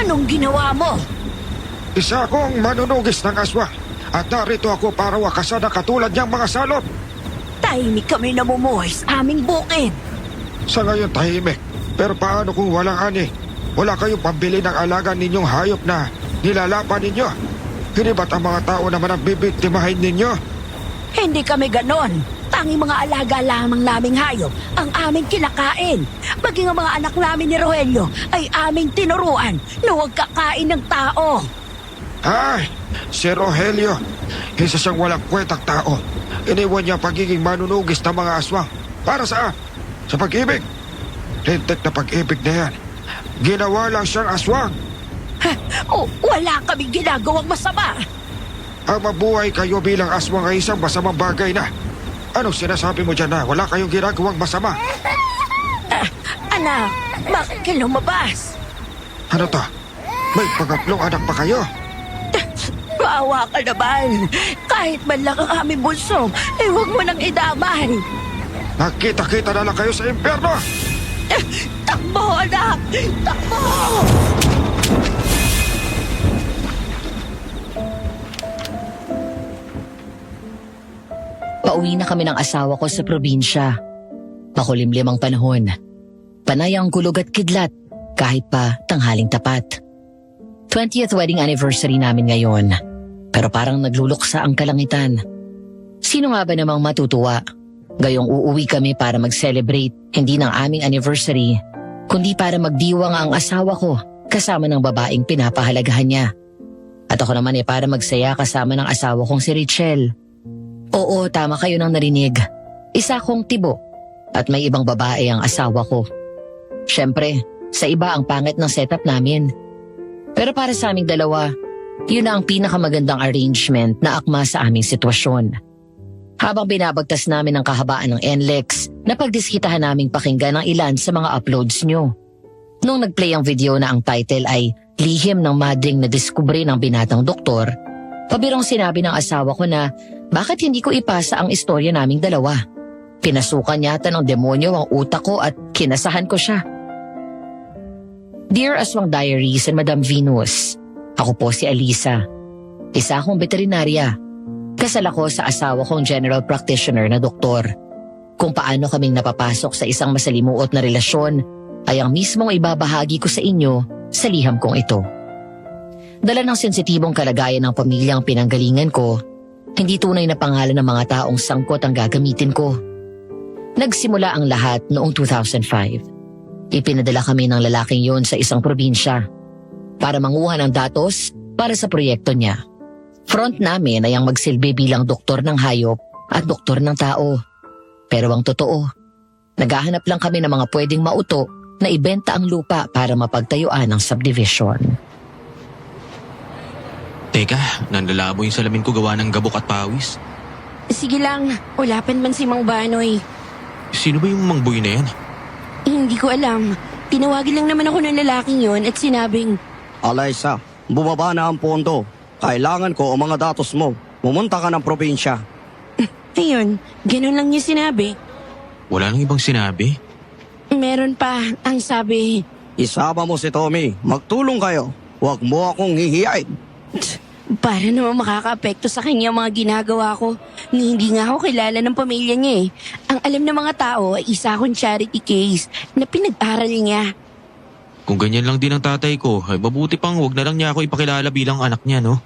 Anong ginawa mo? Isa akong manunugis ng aswang at narito ako para wakasan ang katulad niyang mga salot. Tahimik kami namumuhay sa aming bukid. Sa ngayon tahimik, pero paano kung walang ani? Wala kayong pambili ng alaga ninyong hayop na nilalapan ninyo? Hindi ba't ang mga tao naman ang bibiktimahin ninyo? Hindi kami ganon. Tanging mga alaga lamang naming hayop ang aming kinakain. Maging ang mga anak namin ni Rogelio ay aming tinuruan na huwag kakain ng tao. Ay, si Rogelio, isa siyang walang kwentang tao. Iniwan niya ang pagiging manunugis ng mga aswang. Para saan? Sa pag-ibig. Lintik na pag-ibig na yan. Ginawa lang siyang aswang. Wala kaming ginagawang masama. Ang mabuhay kayo bilang aswang ay isang masamang bagay na. Anong sinasabi mo dyan na wala kayong ginagawang masama? Anak, bakit ka lumabas? Ano to? May pangatlong anak pa kayo? Maawa ka naman. Kahit man lang ang aming bunso, huwag mo nang idamay. Nakita-kita na lang kayo sa impyerno! Takbo, anak! Takbo! Pauwi na kami ng asawa ko sa probinsya. Makulimlim ang panahon. Panay ang gulog at kidlat kahit pa tanghaling tapat. 20th wedding anniversary namin ngayon. Pero parang nagluluksa ang kalangitan. Sino nga ba namang matutuwa? Gayong uuwi kami para mag-celebrate hindi ng aming anniversary, kundi para magdiwang ang asawa ko kasama ng babaeng pinapahalagahan niya. At ako naman para magsaya kasama ng asawa kong si Richelle. Oo, tama kayo nang narinig. Isa akong tibo at may ibang babae ang asawa ko. Siyempre, sa iba ang pangit ng setup namin. Pero para sa aming dalawa, yun na ang pinakamagandang arrangement na akma sa aming sitwasyon. Habang binabagtas namin ang kahabaan ng NLEX, napagdiskitahan naming pakinggan ang ilan sa mga uploads nyo. Nung nagplay ang video na ang title ay Lihim ng Madring na Diskubre ng Binatang Doktor, pabirong sinabi ng asawa ko na bakit hindi ko ipasa ang istorya naming dalawa. Pinasukan yata ng demonyo ang utak ko at kinasahan ko siya. Dear Aswang Diaries and Madam Venus, ako po si Alisa. Isa akong veterinarya. Kasal ako sa asawa kong general practitioner na doktor. Kung paano kaming napapasok sa isang masalimuot na relasyon ay ang mismong ibabahagi ko sa inyo sa liham kong ito. Dala ng sensitibong kalagayan ng pamilyang pinanggalingan ko, hindi tunay na pangalan ng mga taong sangkot ang gagamitin ko. Nagsimula ang lahat noong 2005. Ipinadala kami ng lalaking yon sa isang probinsya para manguha ng datos para sa proyekto niya. Front namin ay ang magsilbi bilang doktor ng hayop at doktor ng tao. Pero ang totoo, naghahanap lang kami ng mga pwedeng mauto na ibenta ang lupa para mapagtayuan ng subdivision. Teka, nanlalabo yung salamin ko gawa ng gabok at pawis. Sige lang, ulapan man si Mang Banoy. Sino ba yung mangboy na yan? Hindi ko alam. Tinawagin lang naman ako ng lalaking yon at sinabing, Alaysa, bumaba na ang pondo. Kailangan ko ang mga datos mo. Pumunta ka ng probinsya. ayun, ganun lang niya sinabi. Wala nang ibang sinabi. Meron pa, ang sabi, Isama mo si Tommy. Magtulong kayo. Huwag mo akong hihiyain. para naman makaka-apekto sa kanya mga ginagawa ko. Ni hindi nga ako kilala ng pamilya niya eh. Ang alam ng mga tao ay isa akong charity case na pinag-aral niya. Kung ganyan lang din ang tatay ko, ay mabuti pang huwag na lang niya ako ipakilala bilang anak niya, no?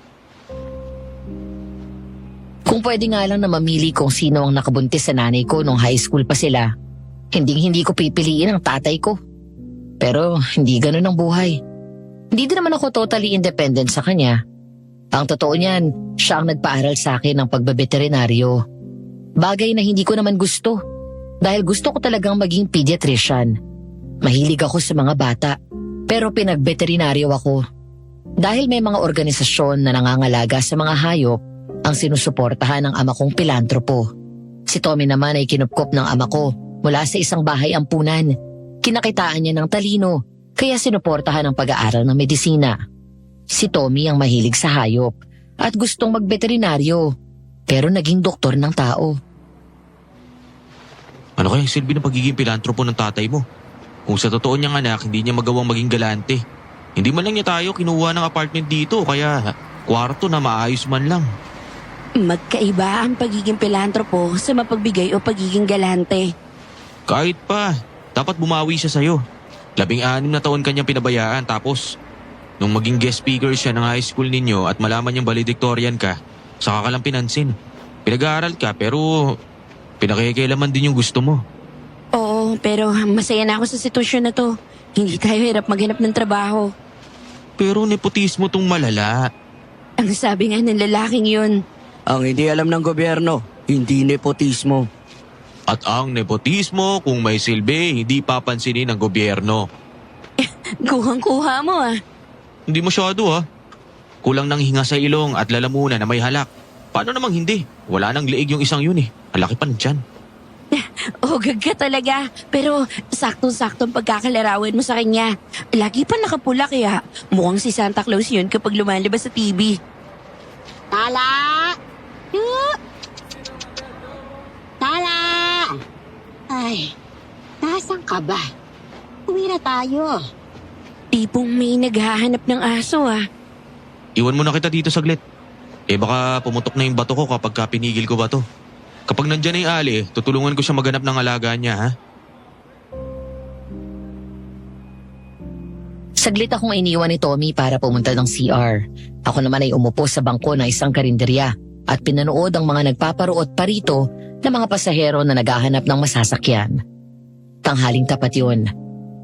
Kung pwede nga lang na mamili kung sino ang nakabuntis sa nanay ko nung high school pa sila, hindi ko pipiliin ang tatay ko. Pero hindi ganun ang buhay. Hindi din naman ako totally independent sa kanya. Ang totoo niyan, siya ang nagpaaral sa akin ng pagbaveterinaryo. Bagay na hindi ko naman gusto. Dahil gusto ko talagang maging pediatrician. Mahilig ako sa mga bata, pero pinagveterinaryo ako. Dahil may mga organisasyon na nangangalaga sa mga hayop, ang sinusuportahan ng ama kong pilantropo. Si Tommy naman ay kinupkop ng ama ko mula sa isang bahay ampunan. Kinakitaan niya ng talino, kaya sinuportahan ang pag-aaral ng medisina. Si Tommy ang mahilig sa hayop at gustong magveterinaryo, pero naging doktor ng tao. Ano kaya ang silbi ng pagiging pilantropo ng tatay mo? Kung sa totoo niyang anak, hindi niya magawang maging galante. Hindi man lang niya tayo kinuha ng apartment dito kaya kwarto na maayos man lang. Magkaiba ang pagiging pilantropo sa mapagbigay o pagiging galante. Kahit pa, dapat bumawi siya sa'yo. 16 na taon kanyang pinabayaan tapos nung maging guest speaker siya ng high school ninyo at malaman niyang valedictorian ka, saka ka lang pinansin. Pinag-aaral ka pero pinakikialaman din yung gusto mo. Oo, pero masaya na ako sa sitwasyon na to. Hindi tayo hirap maghanap ng trabaho. Pero nepotismo tong malala. Ang sabi nga ng lalaking yun, Ang hindi alam ng gobyerno, hindi nepotismo. At ang nepotismo kung may silbi, hindi papansinin ng gobyerno. kuhang-kuha mo ah. Hindi masyado ha. Kulang ng hinga sa ilong at lalamunan na may halak. Paano namang hindi? Wala nang liig yung isang yun eh. Alaki pa ng tiyan. Hugag ka talaga. Pero saktong-saktong pagkakalarawan mo sa kanya. Lagi pa nakapula kaya mukhang si Santa Claus yun kapag lumalabas sa TV. Tala! Tala! Ay, nasan ka ba? Uwi na tayo. Tipong may naghahanap ng aso ah. Iwan mo na kita dito saglit. Baka pumutok na yung bato ko kapag pinigil ko ba to. Kapag nandyan na yung Ali, tutulungan ko siya maghanap ng alaga niya ha. Saglit akong iniwan ni Tommy para pumunta ng CR. Ako naman ay umupo sa bangko ng isang karinderya at pinanood ang mga nagpaparuot pa rito na mga pasahero na naghahanap ng masasakyan. Tanghaling tapat yun.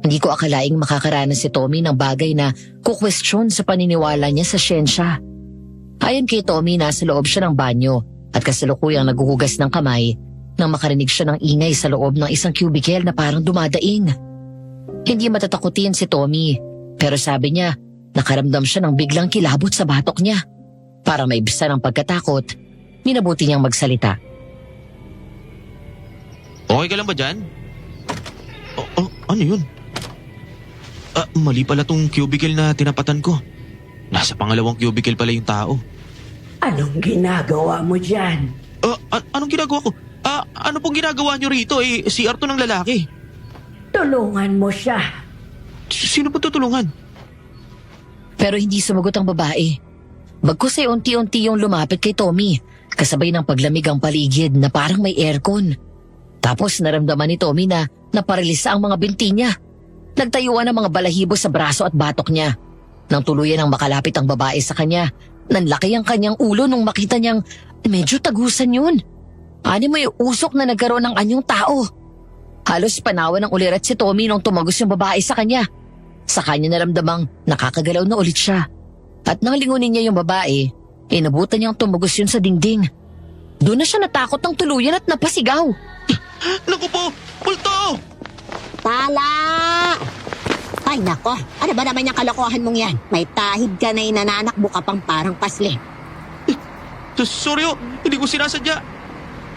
Hindi ko akalaing makakaranas si Tommy ng bagay na kukwestiyon sa paniniwala niya sa siyensya. Ayon kay Tommy, nasa loob siya ng banyo at kasalukuyang naguhugas ng kamay nang makarinig siya ng ingay sa loob ng isang cubicle na parang dumadaing. Hindi matatakutin si Tommy, pero sabi niya nakaramdam siya ng biglang kilabot sa batok niya. Para maibsan ang pagkatakot, minabuti niyang magsalita. Okay ka lang ba dyan? Ano yun? Mali pala tong cubicle na tinapatan ko. Nasa pangalawang cubicle pala yung tao. Anong ginagawa mo dyan? Anong ginagawa ko? Ano pong ginagawa nyo rito? CR to ng lalaki. Tulungan mo siya. Sino po tutulungan? Pero hindi sumagot ang babae. Bagkus ay unti-unti yung lumapit kay Tommy, kasabay ng paglamig ang paligid na parang may aircon. Tapos naramdaman ni Tommy na naparalisa ang mga binti niya. Nagtayuan ang mga balahibo sa braso at batok niya. Nang tuluyan ang makalapit ang babae sa kanya, nanlaki ang kanyang ulo nung makita niyang medyo tagusan yun. Ani mo yung usok na nagkaroon ng anyong tao. Halos panawan ng ulirat si Tommy nung tumagos yung babae sa kanya. Sa kanya naramdamang nakakagalaw na ulit siya. At nang lingunin niya yung babae, inabutan niyang tumagos yun sa dingding. Doon na siya natakot ng tuluyan at napasigaw. Naku po! Multo! Tala! Ay nako, ano ba naman yung kalokohan mong yan? May tahid ka na inananakbo ka pang parang pasli. Sorry hindi ko sinasadya.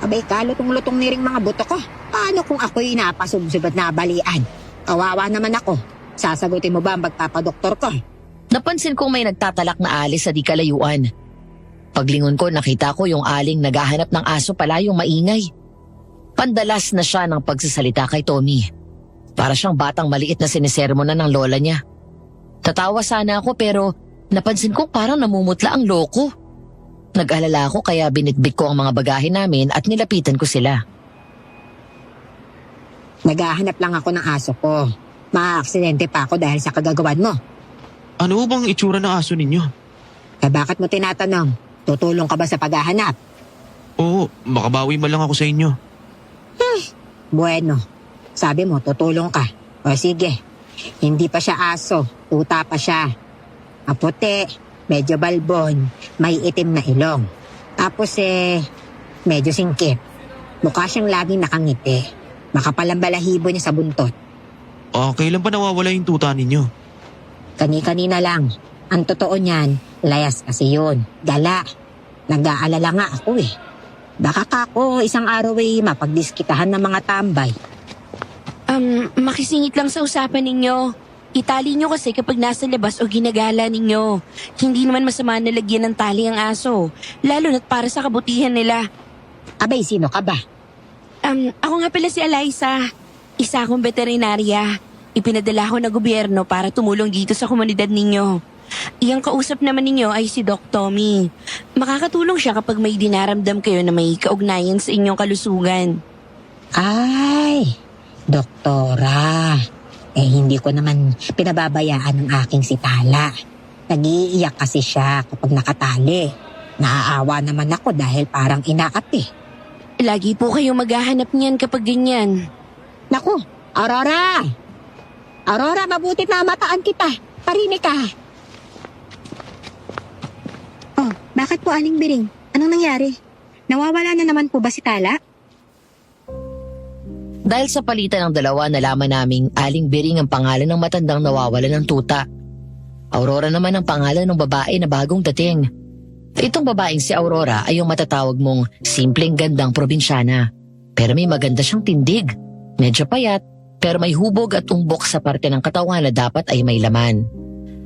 Abay ka, lutong-lutong niring mga buto ko. Paano kung ako'y napasubsub at nabalian? Kawawa naman ako. Sasagutin mo ba ang magpapadoktor ko? Napansin kong may nagtatalak na alis sa di kalayuan. Paglingon ko, nakita ko yung aling naghahanap ng aso pala yung maingay. Pandalas na siya ng pagsasalita kay Tommy. Para siyang batang maliit na sinisermonan ng lola niya. Tatawa sana ako pero napansin ko parang namumutla ang loko. Nag-alala ako kaya binitbit ko ang mga bagahe namin at nilapitan ko sila. Naghahanap lang ako ng aso ko. Maaaksidente pa ako dahil sa kagagawan mo. Ano bang itsura ng aso ninyo? Bakit mo tinatanong? Tutulong ka ba sa paghahanap? Oo, makabawi man lang ako sa inyo. Bueno, sabi mo tutulong ka. O sige, hindi pa siya aso, tuta pa siya. Maputi, medyo balbon, may itim na ilong. Tapos medyo singkit. Mukha siyang laging nakangiti. Makapal ang balahibo niya sa buntot. Kailan pa nawawala yung tuta ninyo? Kani-kanina lang. Ang totoo niyan, layas kasi yun. Gala. Nag-aalala nga ako eh. Baka ka ako isang araw ay mapagdiskitahan ng mga tambay. Makisingit lang sa usapan ninyo. Itali nyo kasi kapag nasa labas o ginagala ninyo. Hindi naman masama na lagyan ng tali ang aso. Lalo na't para sa kabutihan nila. Abay, sino ka ba? Ako nga pala si Eliza. Isa akong veterinarya. ipinadala ko na gobyerno para tumulong dito sa komunidad ninyo. Iyang kausap naman ninyo ay si Doc Tommy. Makakatulong siya kapag may dinaramdam kayo na may kaugnayan sa inyong kalusugan. Ay, doktora. Hindi ko naman pinababayaan ng aking si Tala. Nag-iiyak kasi siya kapag nakatali. Naaawa naman ako dahil parang inaati. Lagi po kayong maghahanap niyan kapag ganyan. Naku, Aurora! Aurora, mabuti na mataan kita. Parinig ka. Oh, bakit po Aling Biring? Anong nangyari? Nawawala na naman po ba si Tala? Dahil sa palitan ng dalawa, nalaman naming Aling Biring ang pangalan ng matandang nawawalan ng tuta. Aurora naman ang pangalan ng babae na bagong dating. Itong babaeng si Aurora ay yung matatawag mong simpleng gandang probinsyana. Pero may maganda siyang tindig. Medyo payat, pero may hubog at umbok sa parte ng katawan na dapat ay may laman.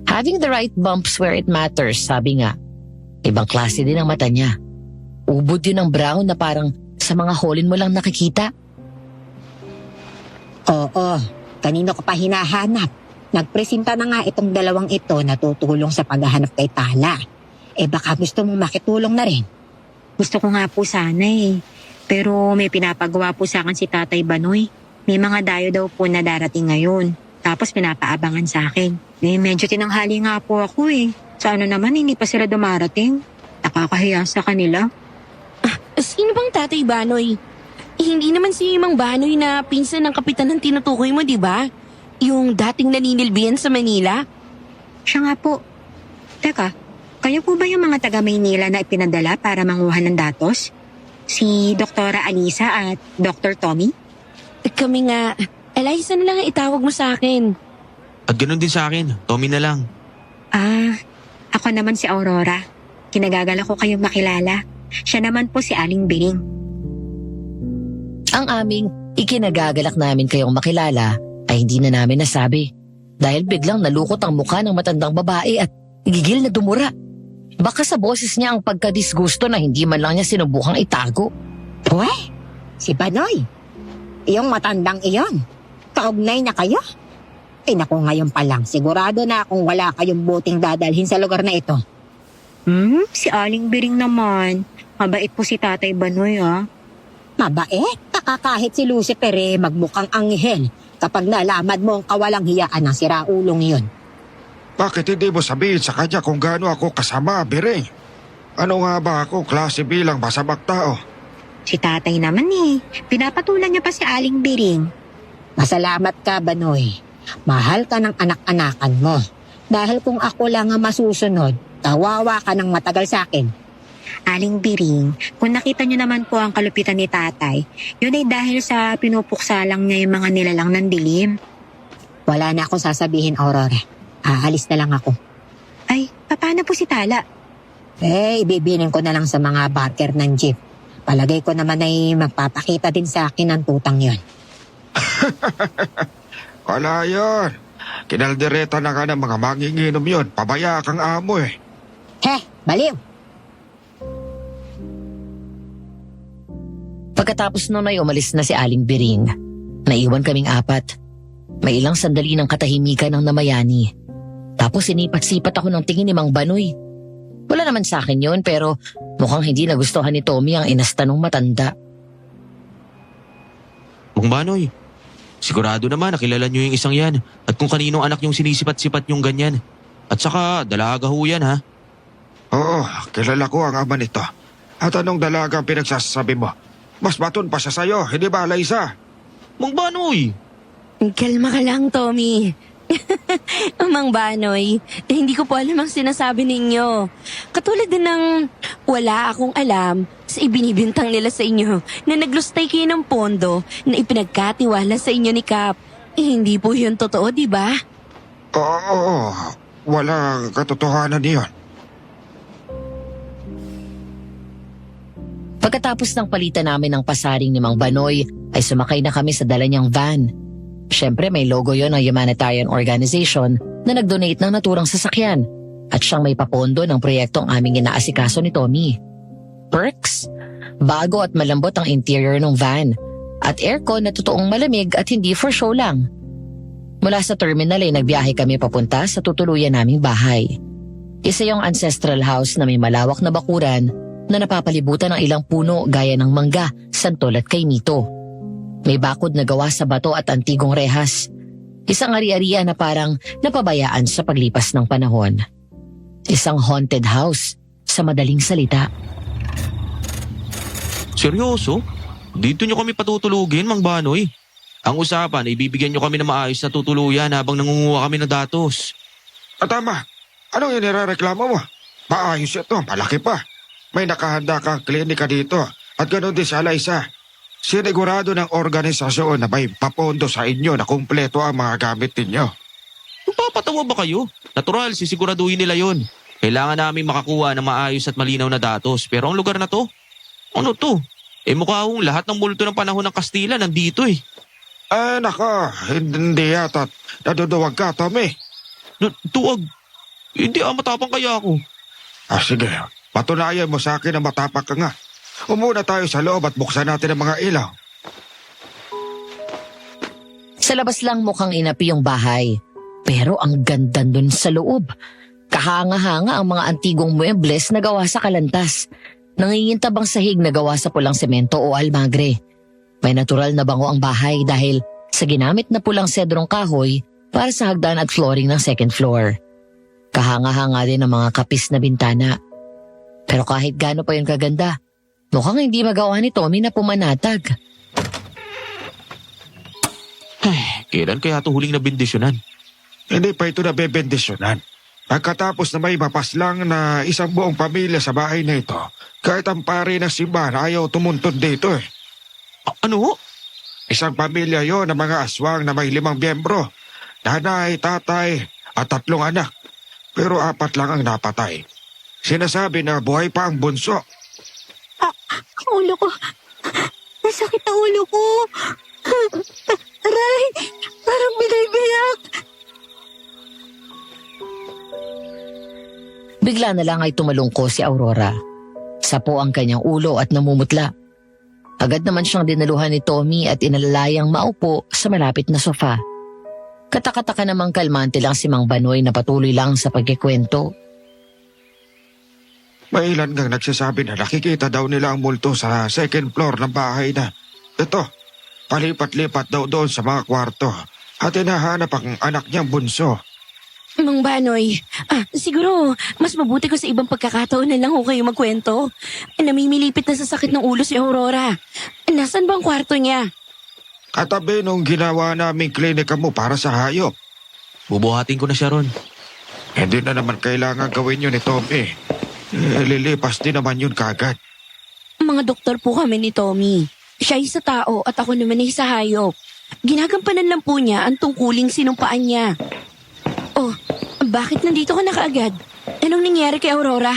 Having the right bumps where it matters, sabi nga. Ibang klase din ang mata niya. Ubod yun ang brown na parang sa mga holin mo lang nakikita. Oo, kanino ko pa hinahanap. Nagpresenta na nga itong dalawang ito na tutulong sa paghahanap kay Tala. Baka gusto mong makitulong na rin. Gusto ko nga po sana eh. Pero may pinapagawa po sa akin si Tatay Banoy. May mga dayo daw po na darating ngayon. Tapos pinapaabangan sa akin. Medyo tinanghali nga po ako eh. Sa ano naman, hindi pa sila dumarating. Nakakahiya sa kanila. Sino bang Tatay Banoy? Hindi naman si Mang Banoy na pinsan ng kapitan ng tinutukoy mo, di ba? Yung dating naninilbihan sa Manila? Siya nga po. Teka, kayo po ba yung mga taga Maynila na ipinadala para manguha ng datos? Si Doktora Alisa at Dr. Tommy? Kami nga, Eliza na lang ang itawag mo sa akin. At ganun din sa akin, Tommy na lang. Ako naman si Aurora. Kinagagala ko kayong makilala. Siya naman po si Aling Biring. Ang aming ikinagagalak namin kayong makilala ay hindi na namin nasabi. Dahil biglang nalukot ang mukha ng matandang babae at gigil na dumura. Baka sa boses niya ang pagkadisgusto na hindi man lang niya sinubukang itago. Uwe, si Banoy. Iyong matandang iyon. Kaugnay na kayo? Naku, ngayon pa lang. Sigurado na akong wala kayong buting dadalhin sa lugar na ito. Si Aling Biring naman. Mabait po si Tatay Banoy Mabait? Kahit si Lucifer magmukhang anghel kapag nalaman mo ang kawalang hiyaan ng siraulong iyon. Bakit hindi mo sabihin sa kanya kung gaano ako kasama, Biring? Ano nga ba ako klase bilang masamang tao? Si Tatay naman pinapatulan niya pa si Aling Biring. Masalamat ka, Banoy. Mahal ka ng anak-anakan mo. Dahil kung ako lang ang masusunod, kawawa ka ng matagal sa akin. Aling Biring, kung nakita niyo naman po ang kalupitan ni Tatay, yun ay dahil sa pinupuksa lang niya yung mga nilalang ng dilim. Wala na akong sasabihin, Aurora. Aalis na lang ako. Ay, paano po si Tala? Ibibinin ko na lang sa mga barker ng jeep. Palagay ko naman ay magpapakita din sa akin ang tutang yon. Wala yun. Kinaldereta na ka ng mga manginginom yun. Pabaya kang amo eh. Baliw! Pagkatapos nun ay umalis na si Aling Biring. Naiwan kaming apat. May ilang sandali ng katahimikan ng namayani. Tapos sinipat-sipat ako ng tingin ni Mang Banoy. Wala naman sa akin yun pero mukhang hindi nagustuhan ni Tommy ang inasta nung matanda. Mang Banoy, sigurado naman nakilala niyo yung isang yan at kung kaninong anak yung sinisipat-sipat yung ganyan. At saka dalaga ho yan ha. Oo, kilala ko ang ama nito. At anong dalaga ang pinagsasabi mo? Mas baton pa siya sa'yo, hindi ba, Liza? Mang Banoy! Kalma ka lang, Tommy. Mang Banoy, hindi ko po alam ang sinasabi ninyo. Katulad din ng wala akong alam sa ibinibintang nila sa inyo na naglustay kayo ng pondo na ipinagkatiwala sa inyo ni Cap. Hindi po yun totoo, di ba? Oo, walang katotohanan niyon. Pagkatapos ng palitan namin ng pasaring ni Mang Banoy, ay sumakay na kami sa dala niyang van. Siyempre may logo yon ng humanitarian organization na nag-donate ng naturang sasakyan at siyang may papondo ng proyektong aming inaasikaso ni Tommy. Perks? Bago at malambot ang interior ng van at aircon na totoong malamig at hindi for show lang. Mula sa terminal ay nagbiyahe kami papunta sa tutuluyan naming bahay. Isa yung ancestral house na may malawak na bakuran na napapalibutan ng ilang puno gaya ng mangga, santol at kainito. May bakod na gawa sa bato at antigong rehas. Isang ari-arian na parang napabayaan sa paglipas ng panahon. Isang haunted house, sa madaling salita. Seryoso? Dito nyo kami patutulugin, Mang Banoy. Ang usapan ay bibigyan nyo kami ng maayos na tutuluyan habang nangunguha kami ng datos. Tama. Anong inireklamo mo? Maayos ito, malaki pa. May nakahanda kang klinika dito at ganoon din sa Alaysa. Sinigurado ng organisasyon na may papondo sa inyo na kumpleto ang mga gamit ninyo. Papatawa ba kayo? Natural, sisiguraduhin nila yon. Kailangan namin makakuha ng maayos at malinaw na datos. Pero ang lugar na to? Ano to? Mukha akong lahat ng multo ng panahon ng Kastila nandito eh. Nako, hindi yata. Naduduwag ka, Tommy. Tuwag. Hindi matapang kaya ako. Sige, patunayan mo sa akin na matapak ka nga. Umuna tayo sa loob at buksan natin ang mga ilaw. Sa labas lang mukhang inapi yung bahay. Pero ang ganda dun sa loob. Kahanga-hanga ang mga antigong muebles na gawa sa kalantas. Nangingintabang sahig na gawa sa pulang semento o almagre. May natural na bango ang bahay dahil sa ginamit na pulang sedrong kahoy para sa hagdan at flooring ng second floor. Kahanga-hanga din ang mga kapis na bintana. Pero kahit gaano pa yun kaganda, mukhang hindi magawa ni Tommy na pumanatag. Kailan kaya ito huling nabindisyonan? Hindi pa ito nabebendisyonan. Pagkatapos na may mapaslang na isang buong pamilya sa bahay na ito, kahit ang pari ng simbahan ayaw tumuntun dito eh. Ano? Isang pamilya yon ng mga aswang na may 5 miyembro. Nanay, tatay at 3 anak. Pero 4 lang ang napatay. Sinasabi na buhay pa ang bunso. Ulo ko. Masakit ang ulo ko. Aray, parang binibiyak. Bigla na lang ay tumalungko si Aurora. Sapo ang kanyang ulo at namumutla. Agad naman siyang dinaluhan ni Tommy at inalalayang maupo sa malapit na sofa. Katakataka namang kalmante lang si Mang Banoy na patuloy lang sa pagkikwento. May ilan ngang nagsasabi na nakikita daw nila ang multo sa second floor ng bahay na ito, palipat-lipat daw doon sa mga kwarto at hinahanap ang anak niyang bunso. Mang Banoy, siguro mas mabuti ko sa ibang pagkakataon na lang ho kayo magkwento. Namimilipit na sa sakit ng ulo si Aurora. Nasaan ba ang kwarto niya? Katabi nung ginawa naming klinika mo para sa hayop. Bubuhatin ko na siya ron. Hindi na naman kailangan gawin yun ni Tommy. Lilipas din naman yun kagad. Mga doktor po kami ni Tommy. Siya ay sa tao at ako naman ay sa hayop. Ginagampanan lang po niya ang tungkuling sinumpaan niya. Oh, bakit nandito ka na kaagad? Anong nangyari kay Aurora?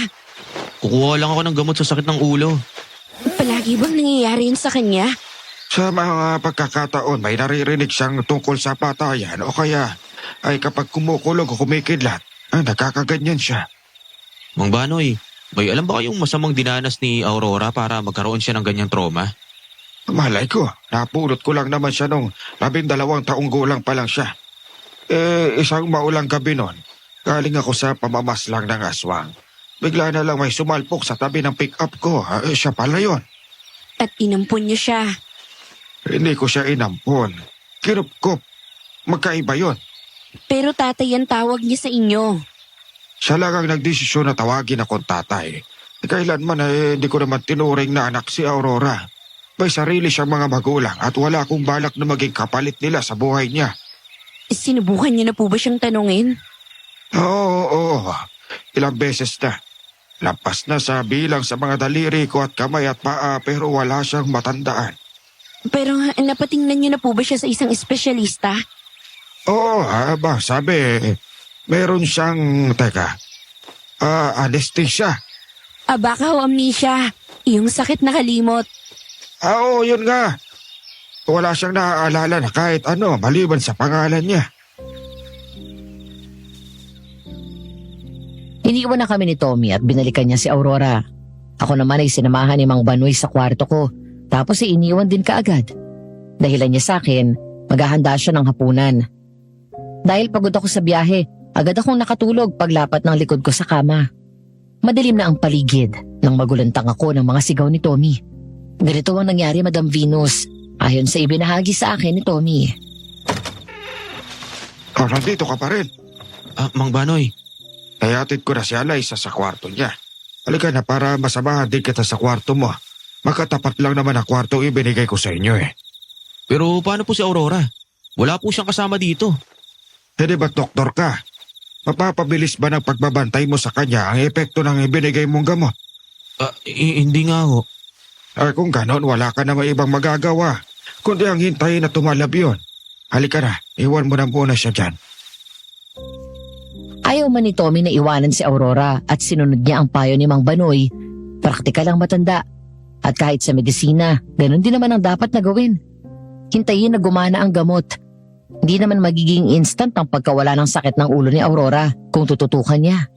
Kukuha lang ako ng gamot sa sakit ng ulo. Palagi bang nangyayari yun sa kanya? Sa mga pagkakataon may naririnig siyang tungkol sa patayan o kaya ay kapag kumukulog o kumikidlat, nakakaganyan siya. Mang Banoy, may alam ba kayong masamang dinanas ni Aurora para magkaroon siya ng ganyang trauma? Malay ko, napulot ko lang naman siya nung 12 taong gulang pa lang siya. Isang maulang gabi nun, galing ako sa pamamaslang ng aswang. Bigla na lang may sumalpok sa tabi ng pick-up ko. Siya pala yun. At inampun niyo siya. Hindi ko siya inampon. Kinup-kup. Magkaiba yun. Pero tatay ang tawag niya sa inyo. Siya lang ang nagdesisyon na tawagin akong tatay. Kailanman hindi ko naman tinuring na anak si Aurora. May sarili siyang mga magulang at wala akong balak na maging kapalit nila sa buhay niya. Sinubukan niyo na po ba siyang tanungin? Oo. Ilang beses na. Lampas na sa bilang sa mga daliri ko at kamay at paa pero wala siyang matandaan. Pero napatingnan niyo na po ba siya sa isang espesyalista? Oo, sabi, meron siyang, anesthesia. Baka ho amnesia. Yung sakit na kalimot. Oo, yun nga. Wala siyang naaalala na kahit ano maliban sa pangalan niya. Iniwan na kami ni Tommy at binalikan niya si Aurora. Ako naman ay sinamahan ni Mang Banoy sa kwarto ko, tapos ay iniwan din kaagad. Dahilan niya sa akin, maghahanda siya ng hapunan. Dahil pagod ako sa biyahe, agad akong nakatulog paglapat ng likod ko sa kama. Madilim na ang paligid nang magulantang ako ng mga sigaw ni Tommy. Ganito ang nangyari, Madam Venus, ayon sa ibinahagi sa akin ni Tommy. Nandito ka pa rin. Mang Banoy, Hayatid ko na si Alaysa sa kwarto niya. Halika na para masamahan din kita sa kwarto mo. Makatapat lang naman ang kwarto ibinigay ko sa inyo eh. pero paano po si Aurora? Wala po siyang kasama dito. Hindi ba doktor ka? Mapapabilis ba ng pagbabantay mo sa kanya ang epekto ng ibinigay mong gamot? Hindi nga ho. Kung ganon, wala ka namang ibang magagawa. Kundi ang hintayin na tumalab yun. Halika na, iwan mo na muna siya dyan. Ayaw man ni Tommy na iwanan si Aurora at sinunod niya ang payo ni Mang Banoy. Praktikal ang matanda. At kahit sa medisina, ganun din naman ang dapat na gawin. Hintayin na gumana ang gamot. Hindi naman magiging instant ang pagkawala ng sakit ng ulo ni Aurora kung tututukan niya.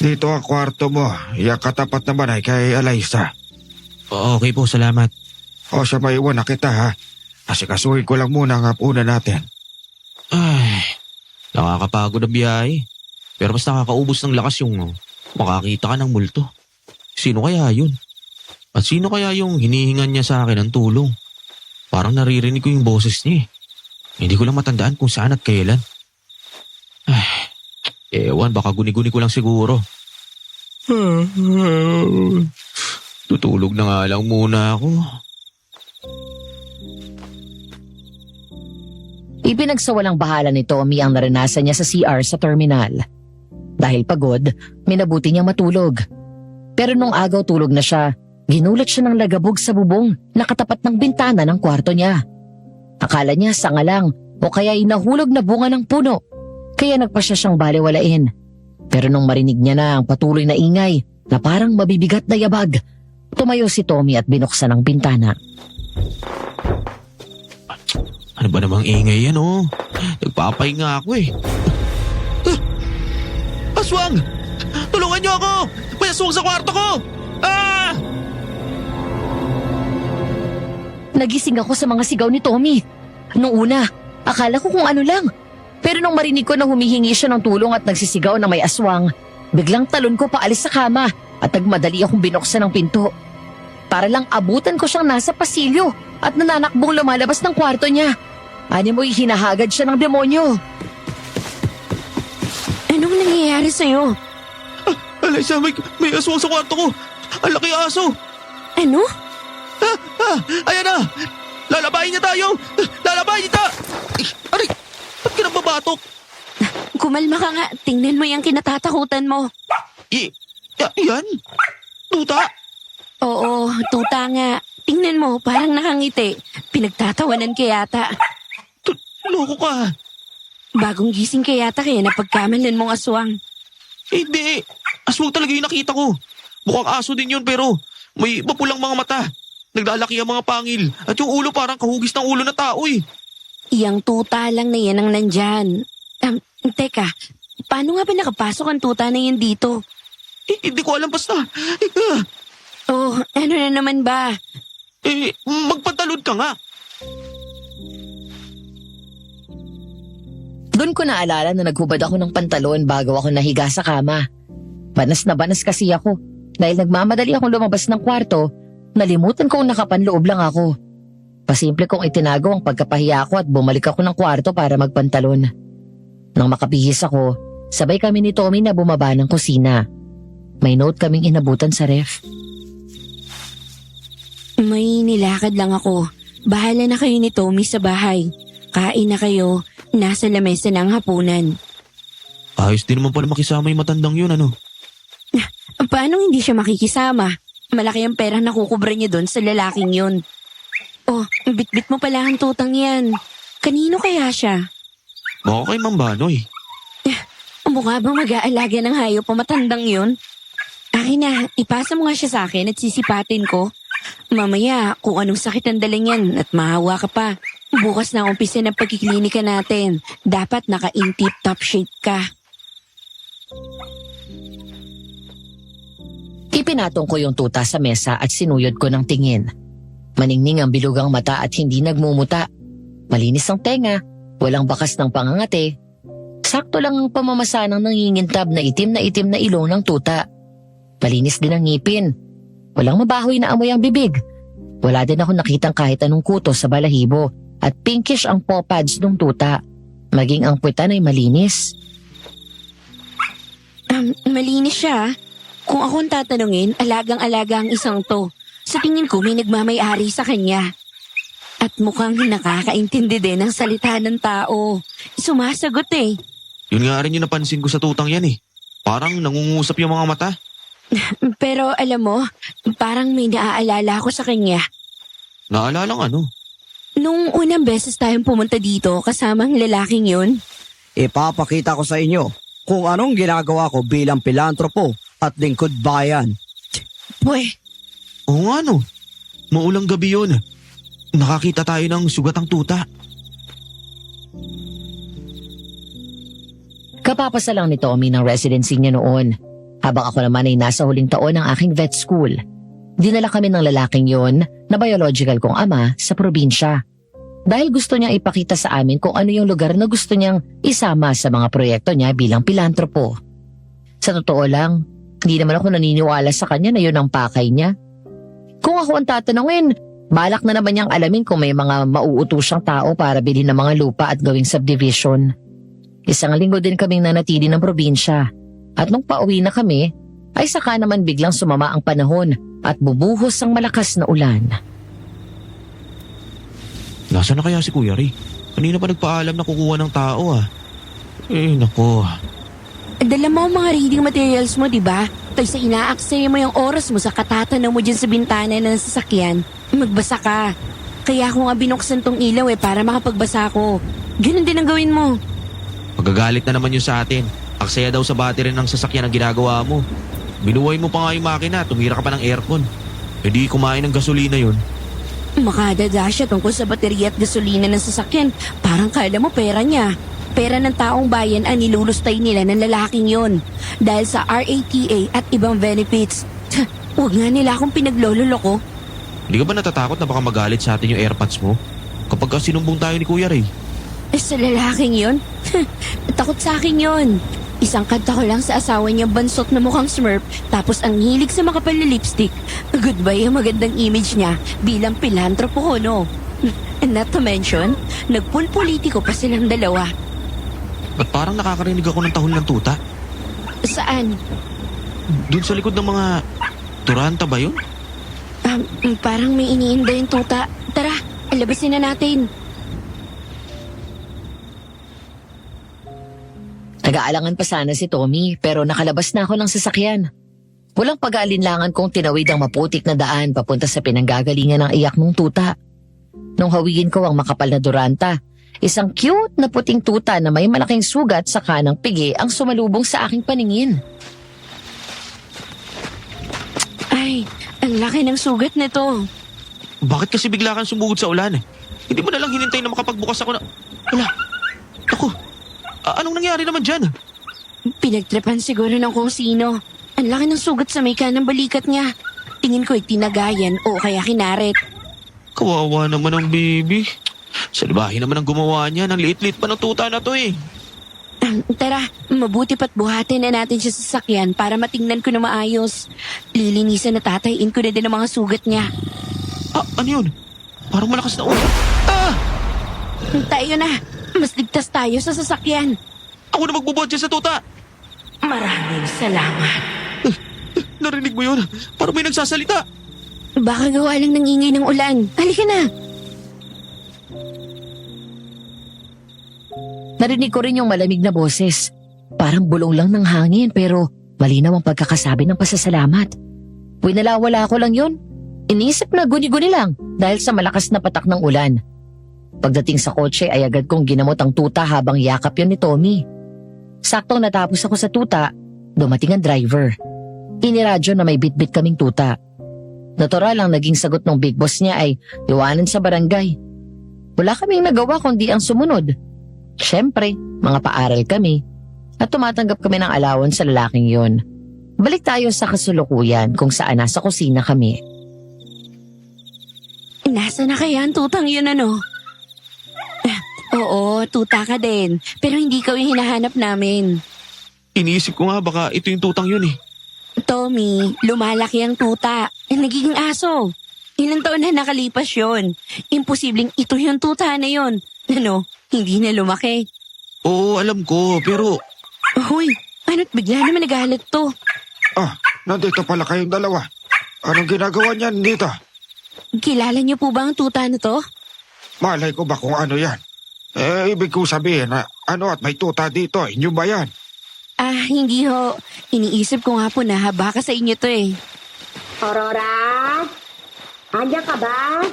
Dito ang kwarto mo. Iyak katapat naman ay kay Alaysa. Okay po, salamat. O siya maiwan na kita ha. Asikasuhin ko lang muna ang hapunan natin. Ay, nakakapagod ang biyahe. Pero mas nakakaubos ng lakas yung makakita ka ng multo. Sino kaya yun? At sino kaya yung hinihingan niya sa akin ng tulong? Parang naririnig ko yung boses niya eh. Hindi ko lang matandaan kung saan at kailan. Ay, ewan, baka guni-guni ko lang siguro. Tutulog na nga lang muna ako. Ipinagsawalang bahala ni Tommy ang naranasan niya sa CR sa terminal. Dahil pagod, minabuti niyang matulog. Pero nung agaw tulog na siya, ginulat siya ng lagabog sa bubong na katapat ng bintana ng kwarto niya. Akala niya sanga lang o kaya inahulog na bunga ng puno, kaya nagpa siya siyang baliwalain. Pero nung marinig niya na ang patuloy na ingay na parang mabibigat na yabag, tumayo si Tommy at binuksan ang bintana. Ano ba namang ingay yan Nagpapahinga ako eh. Aswang! Tulungan niyo ako! May aswang sa kwarto ko! Nagising ako sa mga sigaw ni Tommy. Nung una, akala ko kung ano lang. Pero nung marinig ko na humihingi siya ng tulong at nagsisigaw na may aswang, biglang talon ko paalis sa kama at nagmadali akong binuksan ng pinto. Para lang abutan ko siyang nasa pasilyo at nananakbong lumalabas ng kwarto niya. Animoy hinahagad siya ng demonyo. Anong nangyayari sa'yo? Alaysa, may aswang sa kwarto ko! Ang laki aso! Ano? Ayan na! Lalabahin niya tayo! Lalabahin niya! Aray! Ba't ka nababatok? Kumalma ka nga. Tingnan mo yung kinatatakutan mo. Yan? Tuta? Oo, tuta nga. Tingnan mo, parang nakangiti. Pinagtatawanan ka yata. Loko ka. Bagong gising ka yata kaya napagkamalan mong aswang. Hindi. Aswang talaga yung nakita ko. Mukhang aso din yun pero may mapulang mga mata. Naglalaki ang mga pangil. At yung ulo parang kahugis ng ulo na tao eh. Iyang tuta lang na yan ang nandyan. Teka, paano nga ba nakapasok ang tuta na yan dito? Hindi ko alam basta. Oh, ano na naman ba? Magpantalon ka nga. Doon ko naalala na naghubad ako ng pantalon bago ako nahiga sa kama. Banas na banas kasi ako. Dahil nagmamadali akong lumabas ng kwarto, nalimutan kong nakapanloob lang ako. Pasimple kong itinago ang pagkapahiya ko at bumalik ako ng kwarto para magpantalon. Nang makabihis ako, sabay kami ni Tommy na bumaba ng kusina. May note kaming inabutan sa ref. May nilakad lang ako. Bahala na kayo ni Tommy sa bahay. Kain na kayo. Nasa lamesa ng hapunan. Ayos din naman pala makisama yung matandang yun, ano? Paano hindi siya makikisama? Malaki ang pera na kukubra niya doon sa lalaking yun. Oh, bit-bit mo pala ang tutang yan. Kanino kaya siya? Baka kay Mang Banoy. Mukha bang mag-aalaga ng hayop pa matandang yun? Akin na, ipasa mo nga siya sa akin at sisipatin ko. Mamaya, kung anong sakit ang dala niyan at mahawa ka pa. Bukas na umpisa ng pagkiklinika natin. Dapat naka-in tip-top shape ka. Ipinatong ko yung tuta sa mesa at sinuyod ko ng tingin. Maningning ang bilugang mata at hindi nagmumuta. Malinis ang tenga Walang bakas ng pangangate. Sakto lang ang pamamasa ng nangingintab na itim na ilong ng tuta. Malinis din ang ngipin. Walang mabahoy na amoy ang bibig. Wala din ako nakitang kahit anong kuto sa balahibo at pinkish ang paw pads ng tuta. Maging ang puwetan ay malinis. Malinis siya. Kung akong tatanungin, alagang-alaga ang isang to. Sa tingin ko may nagmamay-ari sa kanya. At mukhang nakakaintindi din ng salita ng tao. Sumasagot eh. Yun nga rin yung napansin ko sa tutang yan eh. Parang nangungusap yung mga mata. Pero alam mo, parang may naaalala ako sa kanya. Naalalang ano? Nung unang beses tayong pumunta dito kasama ang lalaking yun, Ipapakita ko sa inyo kung anong ginagawa ko bilang pilantropo at lingkod bayan. Oo nga no. Maulang gabi yun. Nakakita tayo ng sugatang tuta. Kapapasa lang ni Tommy ng residency niya noon. Habang ako naman ay nasa huling taon ng aking vet school. Dinala kami ng lalaking yon na biological kong ama sa probinsya. Dahil gusto niyang ipakita sa amin kung ano yung lugar na gusto niyang isama sa mga proyekto niya bilang pilantropo. Sa totoo lang, hindi naman ako naniniwala sa kanya na yun ang pakay niya. Kung ako ang tatanungin, balak na naman niyang alamin kung may mga mauutusyang tao para bilhin ng mga lupa at gawing subdivision. Isang linggo din kaming nanatili ng probinsya. At nung pauwi na kami, ay saka naman biglang sumama ang panahon at bubuhos ang malakas na ulan. Nasaan na kaya si Kuya Ray? Kanina pa nagpaalam na kukuha ng tao ah. Nako. dala mo ang mga reading materials mo, di ba? Tapos sa inaaksaya mo yung oras mo sa katatanaw mo dyan sa bintana ng sasakyan, magbasa ka. Kaya ako nga binuksan tong ilaw para makapagbasa ko. Ganun din ang gawin mo. Magagalit na naman yun sa atin. Aksaya daw sa battery ng sasakyan ang ginagawa mo. Binuhay mo pa nga yung makina, tumira ka pa ng aircon. Di kumain ng gasolina yun. Makadada siya tungkol sa baterya at gasolina ng sasakyan. Parang kala mo pera niya. Pera ng taong bayan ang nilulustay nila ng lalaking yon. Dahil sa RATA at ibang benefits. Huwag nga nila akong pinaglololoko. Hindi ka ba natatakot na baka magalit sa atin yung airpods mo? Kapag sinumbong tayo ni Kuya Ray. Sa lalaking yon? Takot sa akin yon. Isang kanta ko lang sa asawa niya bansot na mukhang Smurf, tapos ang hilig sa makapal na lipstick. Goodbye ang magandang image niya bilang pilantropo ko, no? And not to mention, nagpulpolitiko pa silang dalawa. Ba't parang nakakarinig ako ng tahol ng tuta? Saan? Doon sa likod ng mga turanta ba yun? Parang may iniinda yung tuta. Tara, alabasin na natin. Nag-aalangan pa sana si Tommy pero nakalabas na ako ng sasakyan. Walang pag-aalinlangan kong tinawid ang maputik na daan papunta sa pinanggagalingan ng iyak ng tuta. Nung hawigin ko ang makapal na duranta, isang cute na puting tuta na may malaking sugat sa kanang pigi ang sumalubong sa aking paningin. Ay, ang laki ng sugat nito. Bakit kasi bigla kang sumugod sa ulan? Hindi mo na lang hinintay na makapagbukas ako na... Wala. Ako. Anong nangyari naman dyan? Pinagtripan siguro ng kung sino. Ang laki ng sugat sa may kanang balikat niya. Tingin ko ay tinagayan o kaya kinaret. Kawawa naman ang baby. Salbahin naman ang gumawa niya. Ang liit-liit pa ng tuta na to eh. Tara, mabuti pa't buhatin na natin siya sa sasakyan para matingnan ko na maayos. Lilinisan na tatayin ko na din ang mga sugat niya. Ano yun? Parang malakas na ulan. Tayo na. Mas ligtas tayo sa sasakyan. Ako na magbubuhat siya sa tuta. Maraming salamat. Narinig mo yun? Parang may nagsasalita. Baka gawa lang ng ingay ng ulan. Halika na. Narinig ko rin yung malamig na boses. Parang bulong lang ng hangin pero malinaw ang pagkakasabi ng pasasalamat. Winalawala ko lang yun. Iniisip na guni-guni lang dahil sa malakas na patak ng ulan. Pagdating sa kotse ay agad kong ginamot ang tuta habang yakap yun ni Tommy. Saktong natapos ako sa tuta, dumating ang driver. Iniradyo na may bitbit kaming tuta. Natural ang naging sagot ng big boss niya ay iwanan sa barangay. Wala kaming nagawa kundi ang sumunod. Siyempre, mga paaral kami at tumatanggap kami ng allowance sa lalaking yon. Balik tayo sa kasulukuyan kung saan nasa kusina kami. Nasa na kaya ang tutang yun ano? Oo, tuta ka din. Pero hindi ka yung hinahanap namin. Iniisip ko nga baka ito yung tutang yun eh. Tommy, lumalaki ang tuta. Nagiging aso. Ilang taon na nakalipas yun. Imposibleng ito yung tuta na yun. Ano, hindi na lumaki. Oo, alam ko, pero Hoy, ano't bigla naman nagalit to? Ah, nandito pala kayong dalawa. Anong ginagawa niyan dito? Kilala niyo po ba ang tuta na to? Malay ko ba kung ano yan? Ibig ko sabihin na ano at may tuta dito, inyo ba yan? Ah, hindi ho. Iniisip ko nga po na baka sa inyo to eh. Aurora? Andiyan ka ba?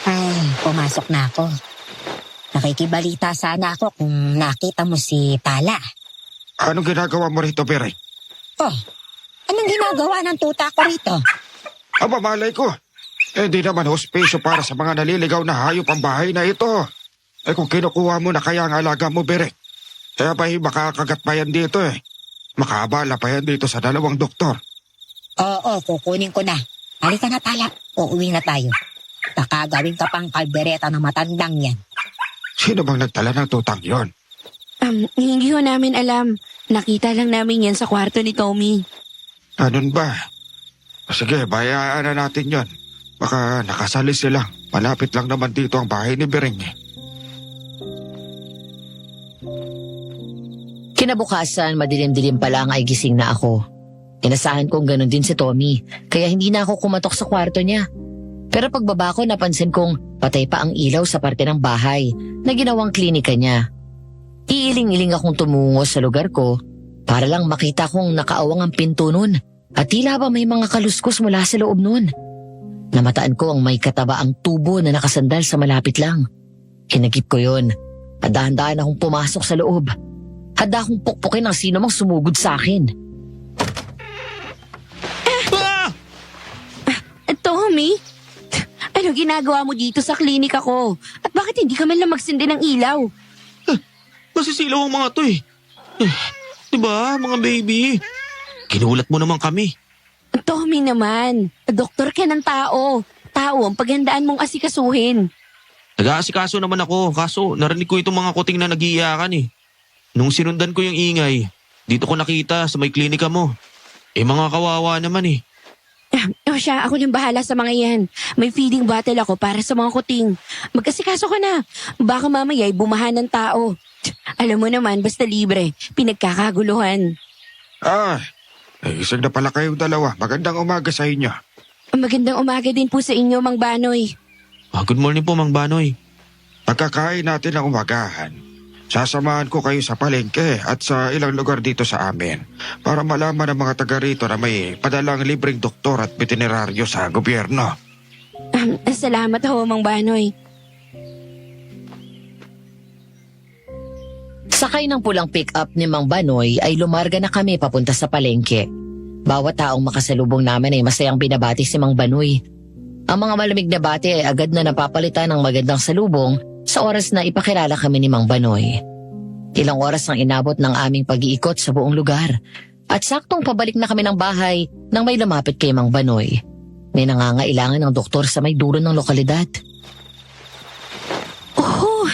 Ay, pumasok na ako. Nakikibalita sana ako kung nakita mo si Tala. Anong ginagawa mo rito, Bering? Oh, anong ginagawa ng tuta ko rito? Aba, malay ko. Di naman hospisyo para sa mga naliligaw na hayop ang bahay na ito. Kung kinukuha mo na kaya ang alaga mo, Bering. Ba'y makakagat pa yan dito eh. Makaabala pa yan dito sa dalawang doktor. Oo, kukunin ko na. Halika na, Tala. Uuwi na tayo. Baka gawin ka pang kalbereta ng matandang yan. Sino bang nagtala ng tutang yon? Hindi ho namin alam. Nakita lang namin yan sa kwarto ni Tommy. Ganun ba? Sige, bayaan na natin yon. Baka nakasalis sila. Malapit lang naman dito ang bahay ni Bering eh. Kinabukasan, madilim-dilim pa lang ay gising na ako. Inasahan kong ganun din si Tommy, kaya hindi na ako kumatok sa kwarto niya. Pero pagbaba ko, napansin kong patay pa ang ilaw sa parte ng bahay na ginawang klinika niya. Iiling-iling akong tumungo sa lugar ko para lang makita kong nakaawang ang pinto nun at tila ba may mga kaluskos mula sa loob nun. Namataan ko ang may kataba ang tubo na nakasandal sa malapit lang. Hinagip ko yun at dahan-dahan akong pumasok sa loob. Handa akong pukpukin ang sino mang sumugod sa akin. Ah! Tommy? Ano ginagawa mo dito sa klinika ko? At bakit hindi ka man lang magsindi ng ilaw? Masisilaw ang mga to eh. Diba, mga baby? Kinulat mo naman kami. Tommy naman, doktor ka ng tao. Tao ang paghandaan mong asikasuhin. Nag-aasikaso naman ako, kaso narinig ko itong mga kuting na nag-iiyakan eh. Nung sinundan ko yung ingay, dito ko nakita sa may klinika mo. Mga kawawa naman eh. O siya, ako nang bahala sa mga yan. May feeding bottle ako para sa mga kuting. Magkasikaso ka na. Baka mamaya'y bumahan ng tao. Alam mo naman, basta libre. Pinagkakaguluhan. Isang na pala kayong dalawa. Magandang umaga sa inyo. Magandang umaga din po sa inyo, Mang Banoy. Good morning po, Mang Banoy. Pagkakain natin ng umagahan, sasamahan ko kayo sa palengke at sa ilang lugar dito sa amin para malaman ng mga taga rito na may padalang libreng doktor at veterinaryo sa gobyerno. Salamat ho, Mang Banoy. Sakay ng pulang pick-up ni Mang Banoy ay lumarga na kami papunta sa palengke. Bawat taong makasalubong namin ay masayang binabati si Mang Banoy. Ang mga malamig na bati ay agad na napapalitan ng magandang salubong sa oras na ipakilala kami ni Mang Banoy. Ilang oras ang inabot ng aming pag-iikot sa buong lugar at saktong pabalik na kami ng bahay nang may lumapit kay Mang Banoy. May nangangailangan ng doktor sa may dulo ng lokalidad. Oh,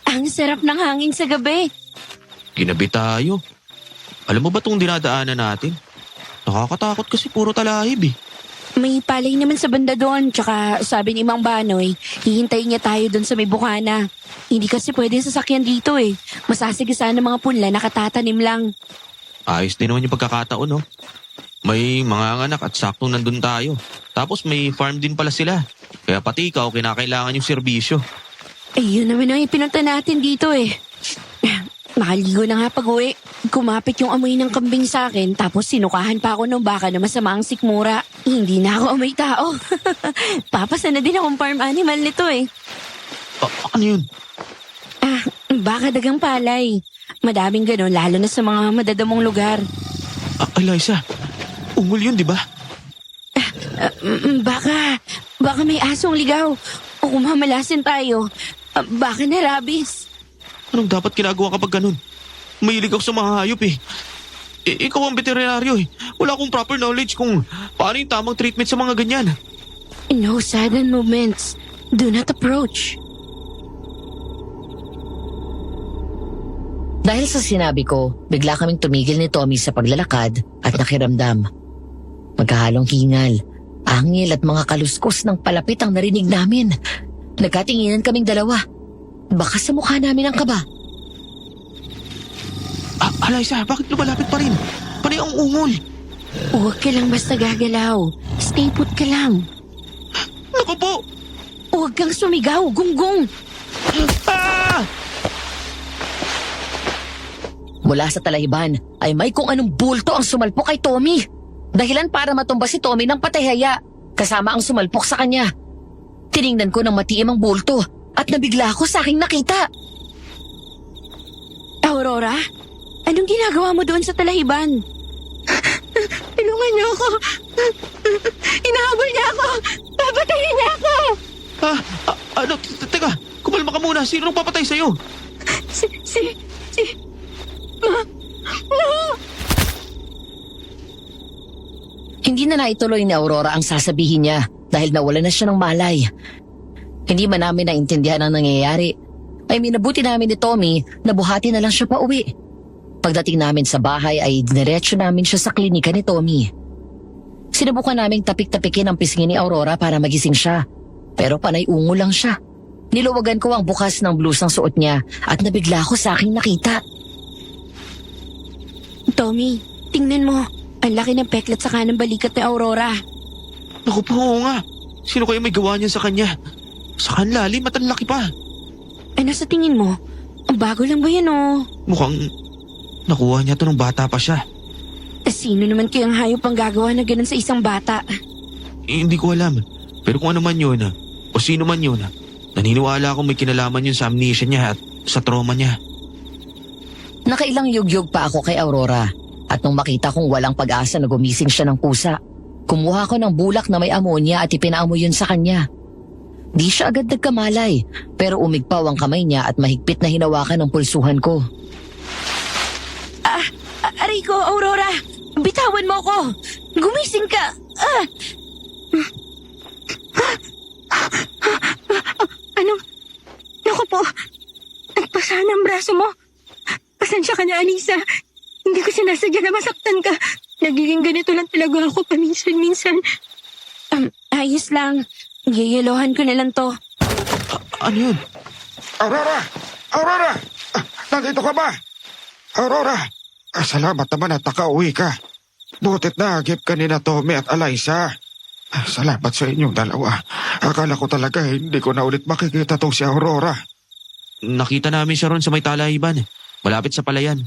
ang sarap ng hangin sa gabi. Ginabi tayo. Alam mo ba itong dinadaanan natin? Nakakatakot kasi puro talahib eh. May palay naman sa banda doon, tsaka sabi ni Mang Banoy, hihintayin niya tayo doon sa may bukana. Hindi kasi pwede sasakyan dito eh. Masasigasan ng mga punla nakatatanim lang. Ayos din naman yung pagkakataon, no? May mga anak at saktong nandun tayo. Tapos may farm din pala sila. Kaya pati ikaw kinakailangan yung serbisyo. Yun naman ang ipinunta natin dito eh. Nakaligo na nga pag-uwi. Kumapit yung amoy ng kambing sa akin tapos sinukahan pa ako ng baka na masama ang sikmura. Hindi na ako amoy tao. Papasa na din akong farm animal nito eh. Ano yun? Baka dagang palay. Madaming ganon lalo na sa mga madadamong lugar. Eliza, ungol yun, di ba? Baka may asong ligaw. O kung mamalasin tayo, baka na rabies. Anong dapat ginagawa kapag ganun? Mahilig ako sa mga hayop eh. Ikaw ang veterinaryo eh. Wala akong proper knowledge kung paano yung tamang treatment sa mga ganyan. No sudden movements. Do not approach. Dahil sa sinabi ko, bigla kaming tumigil ni Tommy sa paglalakad at nakiramdam. Magkahalong hingal, angil at mga kaluskos ng palapit ang narinig namin. Nagkatinginan kaming dalawa. Baka sa mukha namin ang kaba. Alaysa, bakit lumalapit pa rin? Panay ang ungol. Huwag ka lang basta gagalaw. Stay put ka lang. Naku po! Huwag kang sumigaw, gunggong. Ah! Mula sa talahiban ay may kung anong bulto ang sumalpok kay Tommy. Dahilan para matumba si Tommy ng patayhaya, kasama ang sumalpok sa kanya. Tiningnan ko ng matiim ang bulto at nabigla ako sa aking nakita. Aurora, anong ginagawa mo doon sa talahiban? Tulungan niyo ako. Inahabol niya ako. Papatayin niya ako. Teka, kumalma ka muna. Sino nang papatay sa'yo? Hindi na naituloy ni Aurora ang sasabihin niya dahil nawala na siya ng malay. Hindi man namin naintindihan ang nangyayari, ay minabuti namin ni Tommy na buhati na lang siya pa uwi. Pagdating namin sa bahay ay dinerecho namin siya sa klinika ni Tommy. Sinubukan naming tapik-tapikin ang pisngi ni Aurora para magising siya, pero panay ungo lang siya. Niluwagan ko ang bukas ng blusang suot niya at nabigla ako sa aking nakita. Tommy, tingnan mo. Ang laki ng peklat sa kanang balikat ni Aurora. Naku po, oo nga. Sino kaya may gawa niyan sa kanya? Sa kanlalim at ang laki pa. Ano sa tingin mo? Ang bago lang ba yan oh? Mukhang nakuha niya to nung bata pa siya. Sino naman kayang hayop ang gagawa na ganun sa isang bata? Hindi ko alam. Pero kung ano man yun, o sino man yun, naniniwala akong may kinalaman yun sa amnesia niya at sa trauma niya. Nakailang yugyug pa ako kay Aurora at nung makita kong walang pag-asa na gumising siya ng pusa, kumuha ko ng bulak na may amonya at ipinaamoy yun sa kanya. Di siya agad nagkamalay, pero umigpaw ang kamay niya at mahigpit na hinawakan ang pulsuhan ko. Aray ko, Aurora! Bitawan mo ko! Gumising ka! Ano? Naku po! Nagpasa ng braso mo! Pasensya ka na, Anisa. Hindi ko sinasadya na masaktan ka. Nagiging ganito lang talaga ako paminsan-minsan. Ayos lang. Giyelohan ko na lang to. Ano yun? Aurora! Aurora! Nandito ka ba? Aurora! Salamat naman at nakauwi ka. Butit na agip ka ni na Tommy at Alaysa. Salamat sa inyong dalawa. Akala ko talaga hindi ko na ulit makikita tong si Aurora. Nakita namin siya ron sa may talahiban. Malapit sa palayan.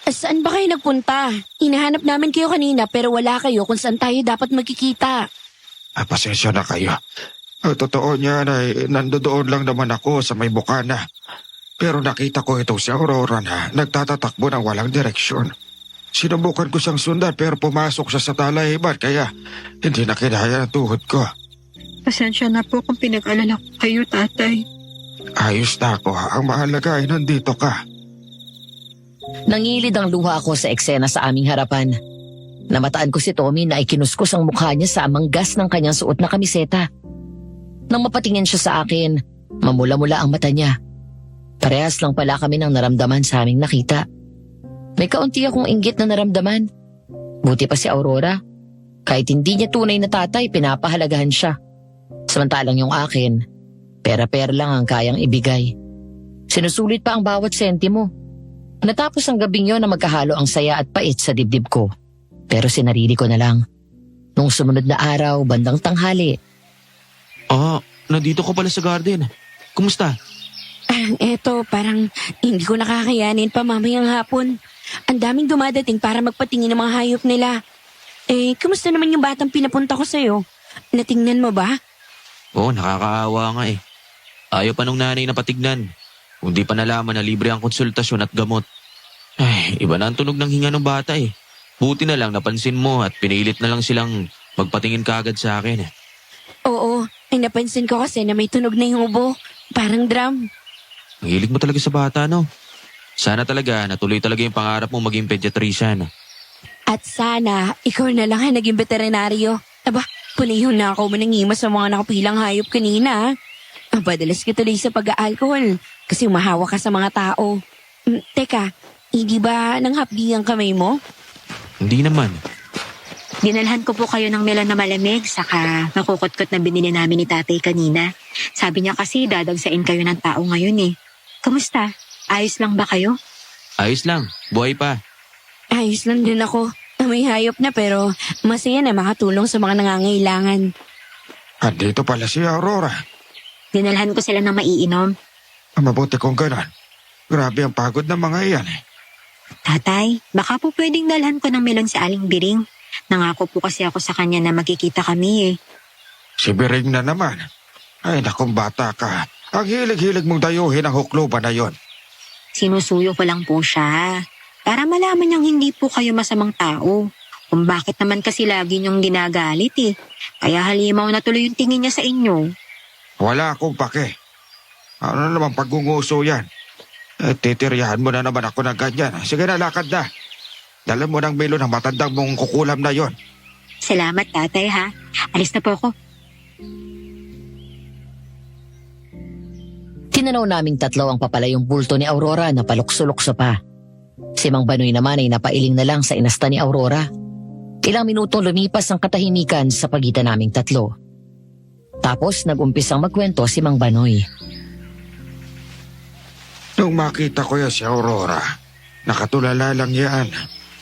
Saan ba kayo nagpunta? Hinahanap namin kayo kanina pero wala kayo kung saan tayo dapat magkikita. Pasensya na kayo. Ang totoo niyan ay nandoon lang naman ako sa may bukana. Pero nakita ko itong si Aurora na nagtatatakbo ng walang direksyon. Sinubukan ko siyang sundan pero pumasok siya sa talahiban kaya hindi na kinaya ang tuhod ko. Pasensya na po kung pinag-alala ko kayo, tatay. Ayos na ako. Ang mahalaga ay nandito ka. Nangilid ang luha ako sa eksena sa aming harapan. Namataan ko si Tommy na ikinuskos ang mukha niya sa amanggas ng kanyang suot na kamiseta. Nang mapatingin siya sa akin, mamula-mula ang mata niya. Parehas lang pala kami ng naramdaman sa aming nakita. May kaunti akong inggit na naramdaman. Buti pa si Aurora. Kahit hindi niya tunay na tatay, pinapahalagahan siya. Samantalang yung akin, pera-pera lang ang kayang ibigay. Sinusulit pa ang bawat sentimo. Natapos ang gabing yon na magkahalo ang saya at pait sa dibdib ko. Pero sinarili ko na lang. Nung sumunod na araw, bandang tanghali. Nandito ko pala sa garden. Kumusta? Eto, parang hindi ko nakakayanin pa mamayang hapon. Ang daming dumadating para magpatingin ng mga hayop nila. Kumusta naman yung batang pinapunta ko sa'yo? Natingnan mo ba? Oo, nakakaawa nga eh. Ayaw pa nung nanay na patignan. Kung di pa nalaman na libre ang konsultasyon at gamot. Ay, iba na ang tunog ng hinga ng bata eh. Buti na lang napansin mo at pinilit na lang silang magpatingin kaagad sa akin. Oo, ay napansin ko kasi na may tunog na yung ubo. Parang drum. Ang hilig mo talaga sa bata, no? Sana talaga natuloy talaga yung pangarap mo maging pediatrician. At sana, ikaw na lang ang naging veterinaryo. Aba, puliho na ako manangima sa mga nakapilang hayop kanina. Padalas ka tuloy sa pag-aalkohol kasi umahawa ka sa mga tao. Teka, Hindi ba nang hapdi ang kamay mo? Hindi naman. Dinalhan ko po kayo ng melon na malamig saka makukutkot na binili namin ni tatay kanina. Sabi niya kasi dadagsain kayo ng tao ngayon eh. Kamusta? Ayos lang ba kayo? Ayos lang, buhay pa. Ayos lang din ako. May hayop na pero masaya na makatulong sa mga nangangailangan. At dito pala si Aurora. Dinalhan ko sila ng maiinom. Mabuti kung ganon. Grabe ang pagod ng mga iyan eh. Tatay, baka po pwedeng dalhan ko ng melon si Aling Biring. Nangako po kasi ako sa kanya na magkikita kami eh. Si Biring na naman. Ay nakong bata ka. Ang hilig-hilig mong dayuhin ang hukluban na yon. Sinusuyo ko lang po siya. Para malaman niyang hindi po kayo masamang tao. Kung bakit naman kasi lagi niyong ginagalit eh. Kaya halimaw na tuloy yung tingin niya sa inyo. Wala akong pake. Ano naman pagunguso yan? Titiryahan mo na naman ako ng ganyan. Sige na, lakad na. Dala mo ng melon ng matandang mong kukulam na yon. Salamat tatay ha. Alis na po ako. Tinanaw naming tatlo ang papalayong bulto ni Aurora na palukso-lukso pa. Si Mang Banoy naman ay napailing na lang sa inasta ni Aurora. Ilang minutong lumipas ang katahimikan sa pagitan naming tatlo. Tapos nag-umpisang magkwento si Mang Banoy. Nung makita ko yan si Aurora, nakatulala lang yan.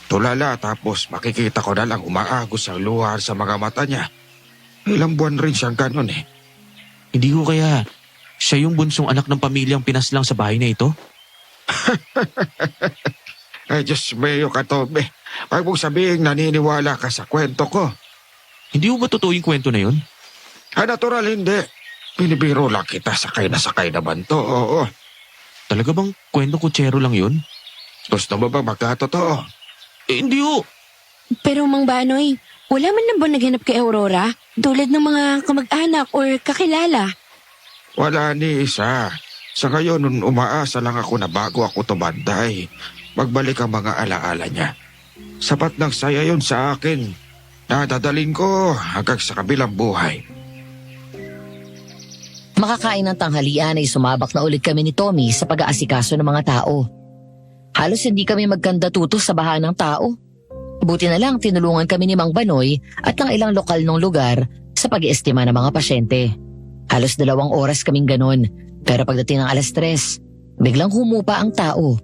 Tulala tapos makikita ko na lang umaagos ang luha sa mga mata niya. Ilang buwan rin siyang ganun eh. Hindi ko kaya siya yung bunsong anak ng pamilyang pinaslang sa bahay na ito? Ay Diyos mayo ka, Tommy. Pag mong sabihin naniniwala ka sa kwento ko. Hindi mo ba totoo yung kwento na yun? Natural hindi. Pinibiro lang kita, sakay na sakay naman to, oo. Talaga bang kwento kutsero lang yun? Gusto mo ba magkatotoo? Hindi ho. Pero Mang Banoy, wala man lang ba naghanap kay Aurora? Tulad ng mga kamag-anak or kakilala? Wala ni isa. Sa ngayon, nun umaasa lang ako na bago ako tumanday, magbalik ang mga alaala niya. Sapat ng saya yun sa akin. Nadadalin ko hanggang sa kabilang buhay. Makakain ng tanghalian ay sumabak na ulit kami ni Tommy sa pag-aasikaso ng mga tao. Halos hindi kami magkanda tutos sa baha ng tao. Buti na lang tinulungan kami ni Mang Banoy at ng ilang lokal ng lugar sa pag-iestima ng mga pasyente. Halos 2 oras kaming ganon, pero pagdating ng 3:00, biglang humupa ang tao.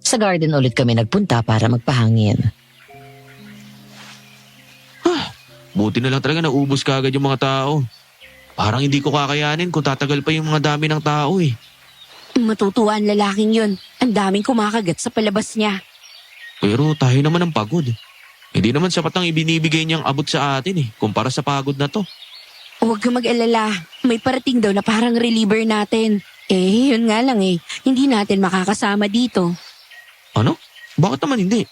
Sa garden ulit kami nagpunta para magpahangin. Buti na lang talaga naubos kaagad yung mga tao. Parang hindi ko kakayanin kung tatagal pa yung mga dami ng tao eh. Matutuwa ang lalaking yun. Ang daming kumakagat sa palabas niya. Pero tayo naman ang pagod. Hindi naman sapat ang ibinibigay niyang abot sa atin eh, kumpara sa pagod na to. Huwag ka mag-alala. May parating daw na parang reliever natin. Yun nga lang eh. Hindi natin makakasama dito. Ano? Bakit naman hindi?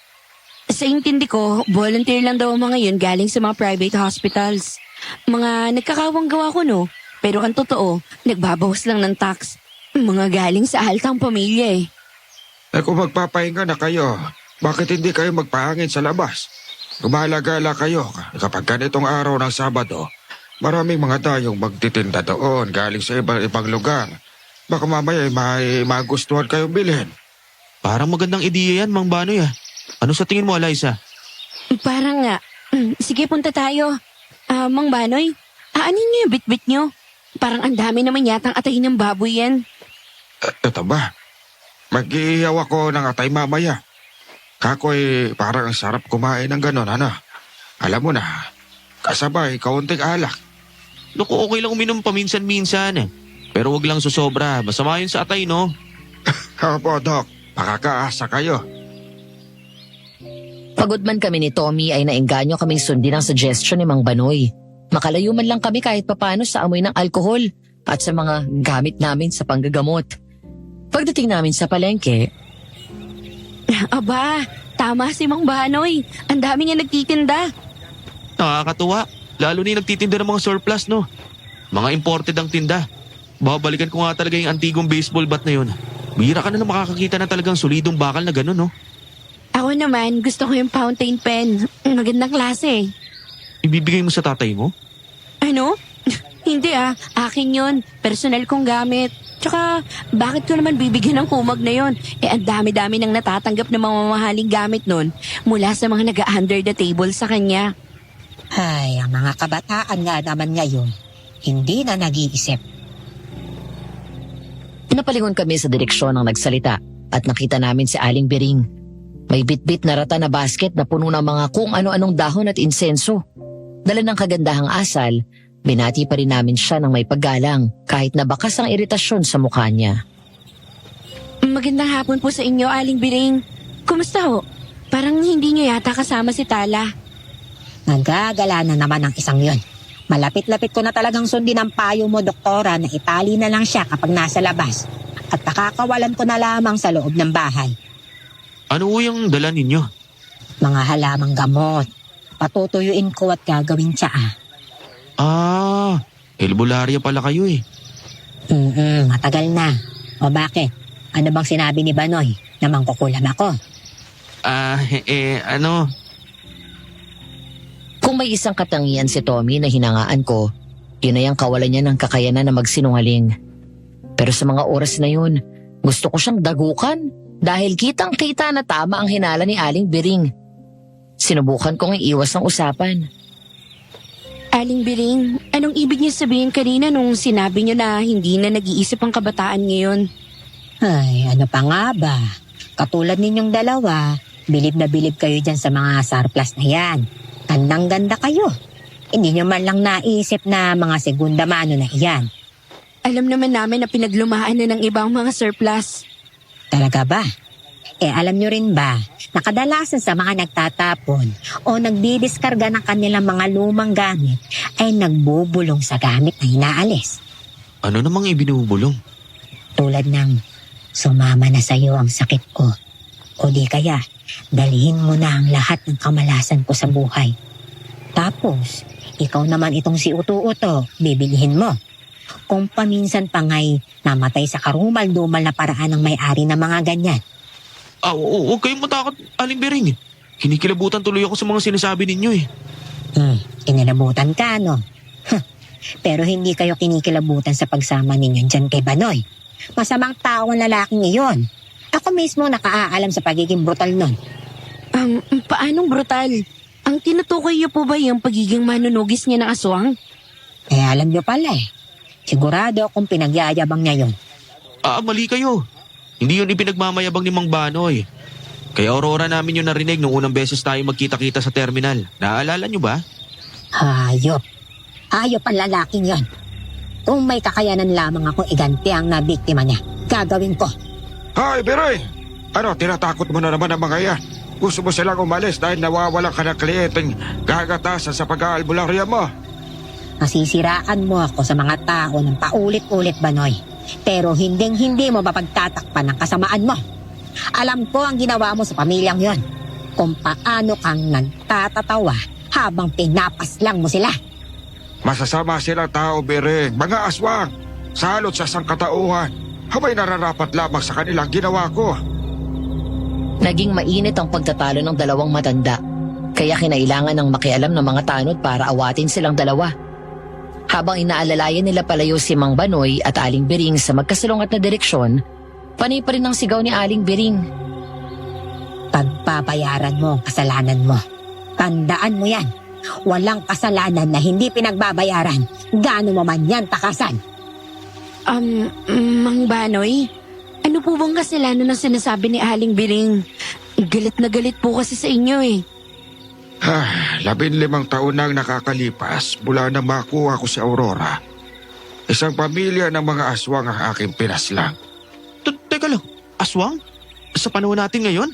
Sa intindi ko, volunteer lang daw ang mga yun galing sa mga private hospitals. Mga nagkakawang gawa ko no. Pero ang totoo, nagbabawas lang ng tax. Mga galing sa altang pamilya eh. Kung magpapahinga na kayo, bakit hindi kayo magpahangin sa labas? Gumalagala kayo kapag ganitong araw ng Sabado. Maraming mga tayong magtitinda doon galing sa ibang lugar. Baka mamaya may magustuhan kayong bilhin. Parang magandang ideya yan, Mang Banoy ah. Ano sa tingin mo, Eliza? Parang nga. Sige, punta tayo. Mang Banoy, aanin niyo yung bitbit niyo. Parang ang dami naman yatang atay ng baboy yan. Ito ba? Mag-iihaw ako ng atay mamaya. Kakoy, parang ang sarap kumain ng ganon, ano? Alam mo na, kasabay, kaunting alak. Naku, okay lang uminom paminsan-minsan eh. Pero wag lang susobra, masama yun sa atay, no? Opo, Dok. Makakaasa kayo. Pagod man kami ni Tommy ay naengganyo kaming sundin ang suggestion ni Mang Banoy. Makalayo man lang kami kahit papano sa amoy ng alkohol at sa mga gamit namin sa panggagamot. Pagdating namin sa palengke, Aba, tama si Mang Banoy. Ang dami niya nagtitinda. Nakakatuwa. Lalo na yung nagtitinda ng mga surplus, no? Mga imported ang tinda. Babalikan ko nga talaga yung antigong baseball bat na yun. Bihira ka na makakakita na talagang solidong bakal na gano'n, no? Ako naman, gusto ko yung fountain pen. Magandang klase. Ibibigay mo sa tatay mo? Ano? Hindi akin yun. Personal kong gamit. Tsaka, bakit ko naman bibigyan ng kumag na yon? Ang dami-dami nang natatanggap ng mga mamahaling gamit nun mula sa mga nag-under the table sa kanya. Ay, ang mga kabataan nga naman ngayon, hindi na nag-iisip. Napalingon kami sa direksyon ng nagsalita at nakita namin si Aling Bering. May bitbit na rata na basket na puno ng mga kung ano-anong dahon at insenso. Dala ng kagandahang asal, binati pa rin namin siya ng may paggalang kahit nabakas ang iritasyon sa mukha niya. Magandang hapon po sa inyo, Aling Biring. Kumusta ho? Parang hindi niyo yata kasama si Tala. Nagagala na naman ang isang yon. Malapit-lapit ko na talagang sundin ang payo mo, doktora, na itali na lang siya kapag nasa labas at nakakawalan ko na lamang sa loob ng bahay. Ano ho yung dala ninyo? Mga halamang gamot. Patutuyuin ko at gagawin tsaa. Herbolaria pala kayo eh. Matagal na. O bakit? Ano bang sinabi ni Banoy na mangkukulam ako? Kung may isang katangian si Tommy na hinangaan ko, yun ay ang kawalan niya ng kakayanan na magsinungaling. Pero sa mga oras na yun, gusto ko siyang dagukan dahil kitang-kita na tama ang hinala ni Aling Biring. Sinubukan kong iiwas ang usapan. Aling Biring, anong ibig niyo sabihin kanina nung sinabi niyo na hindi na nag-iisip ang kabataan ngayon? Ay, ano pa nga ba? Katulad ninyong dalawa, bilib na bilib kayo dyan sa mga surplus na yan. Gandang-ganda kayo. Hindi nyo man lang naisip na mga segunda mano na iyan. Alam naman namin na pinaglumaan na ng ibang mga surplus. Talaga ba? Alam nyo rin ba, na kadalasan sa mga nagtatapon o nagdidiskarga ng kanilang mga lumang gamit ay nagbubulong sa gamit na inaalis. Ano namang ibinubulong? Tulad ng, sumama na sa'yo ang sakit ko. O di kaya, dalhin mo na ang lahat ng kamalasan ko sa buhay. Tapos, ikaw naman itong si Uto-Uto, bibilihin mo. Kung paminsan pa nga'y namatay sa karumal-dumal na paraan ng may-ari ng mga ganyan. Huwag kayong matakot, Aling Bering. Kinikilabutan tuloy ako sa mga sinasabi ninyo eh. Kinilabutan ka, no? Pero hindi kayo kinikilabutan sa pagsama ninyo dyan kay Banoy. Masamang tao ang lalaking iyon. Ako mismo nakaalam sa pagiging brutal nun. Paanong brutal? Ang tinutukoy niyo po ba yung pagiging manunugis niya ng aswang? Alam nyo pala eh. Sigurado akong pinagyayabang niya yun. Mali kayo. Hindi yun ipinagmamayabang ni Mang Banoy. Kaya Aurora namin yun narinig nung unang beses tayo magkita-kita sa terminal. Naaalala nyo ba? Hayop. Hayop ang lalaking yon. Kung may kakayanan lamang akong iganti ang nabiktima niya, gagawin ko. Hay, Biring! Ano, tinatakot mo na naman ang mga yan? Gusto mo silang umalis dahil nawawalan ka ng kliyenteng gagatasan sa pag-aalbularya mo? Nasisiraan mo ako sa mga tao ng paulit-ulit, Banoy. Pero hinding-hindi mo mapagtatakpan ang kasamaan mo. Alam ko ang ginawa mo sa pamilyang yon. Kung paano kang nagtatatawa habang pinapaslang mo sila. Masasama silang tao, Biring. Mga aswang. Salot sa sangkatauhan. Habay nararapat lamang sa kanilang ginawa ko. Naging mainit ang pagtatalo ng dalawang matanda. Kaya kinailangan ng makialam ng mga tanod para awatin silang dalawa. Habang inaalalayan nila palayo si Mang Banoy at Aling Bering sa magkasalungat na direksyon, panay pa rin ang sigaw ni Aling Bering. Pagpapayaran mo ang kasalanan mo. Tandaan mo yan. Walang kasalanan na hindi pinagbabayaran. Gaano mo man yan takasan. Mang Banoy, ano po bang kasalanan ng sinasabi ni Aling Bering? Galit na galit po kasi sa inyo eh. 15 taon nang nakakalipas mula na makuha ko si Aurora. Isang pamilya ng mga aswang ang aking pinaslang. Teka lang, aswang? Sa panahon natin ngayon?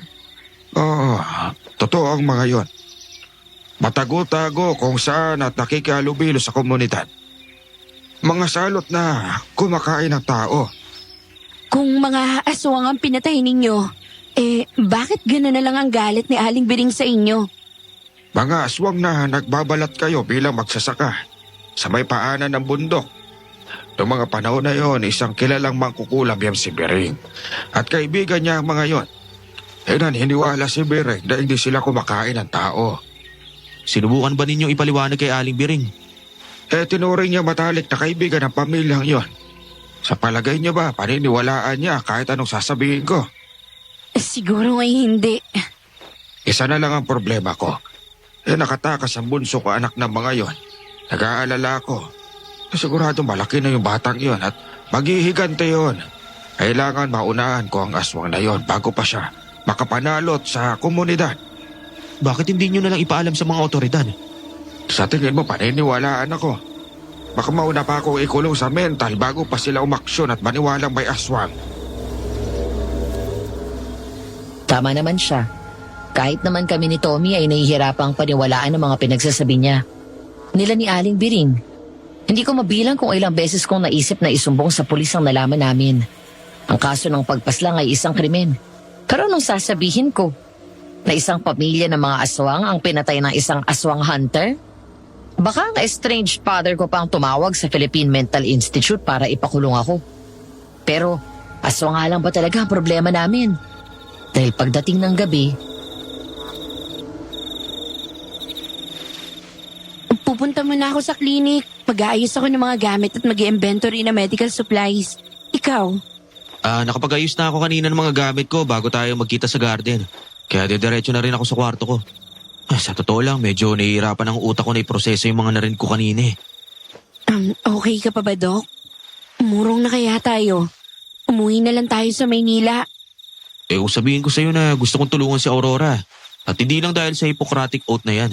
Oo, totoo ang mga yon. Matago-tago kung saan at nakikihalubilo sa komunidad. Mga salot na kumakain ng tao. Kung mga aswang ang pinatay ninyo, bakit gano'n na lang ang galit ni Aling Bering sa inyo? Mga aswang na nagbabalat kayo bilang magsasaka sa may paanan ng bundok. Noong mga panahon na yon, isang kilalang mangkukulam yan si Bering. At kaibigan niya ang mga yon. Naniniwala si Bering na hindi sila kumakain ng tao. Sinubukan ba ninyong ipaliwanag kay Aling Bering? tinuring niya matalik na kaibigan ng pamilyang yon. Sa palagay niyo ba, paniniwalaan niya kahit anong sasabihin ko? Siguro ay hindi. Isa na lang ang problema ko. Nakatakas ang bunso ko anak ng mga yon. Nag-aalala ko. Sigurado malaki na yung batang yon at maghihigante yon. Kailangan maunahan ko ang aswang na yon bago pa siya makapanalot sa komunidad. Bakit hindi nyo nalang ipaalam sa mga otoridad? Sa tingin mo, paniniwalaan ako. Baka mauna pa ako ikulong sa mental bago pa sila umaksyon at maniwalang may aswang. Tama naman siya. Kahit naman kami ni Tommy ay nahihirapang paniwalaan ng mga pinagsasabi niya. Nila ni Aling Biring. Hindi ko mabilang kung ilang beses kong naisip na isumbong sa pulis ang nalaman namin. Ang kaso ng pagpaslang ay isang krimen. Pero nung sasabihin ko na isang pamilya ng mga aswang ang pinatay ng isang aswang hunter, baka ang estranged father ko pa ang tumawag sa Philippine Mental Institute para ipakulong ako. Pero aswang nga lang ba talaga ang problema namin? Dahil pagdating ng gabi, Pupunta muna ako sa clinic. Mag-aayos ako ng mga gamit at mag-inventory na medical supplies. Ikaw? Nakapag-ayos na ako kanina ng mga gamit ko bago tayo magkita sa garden. Kaya didiretso na rin ako sa kwarto ko. Sa totoo lang, medyo nahihirapan ang utak ko na iproseso yung mga narinig ko kanina eh. Okay ka pa ba, Doc? Umurong na kaya tayo. Umuwi na lang tayo sa Maynila. Kung sabihin ko sa'yo na gusto kong tulungan si Aurora. At hindi lang dahil sa Hippocratic Oath na yan.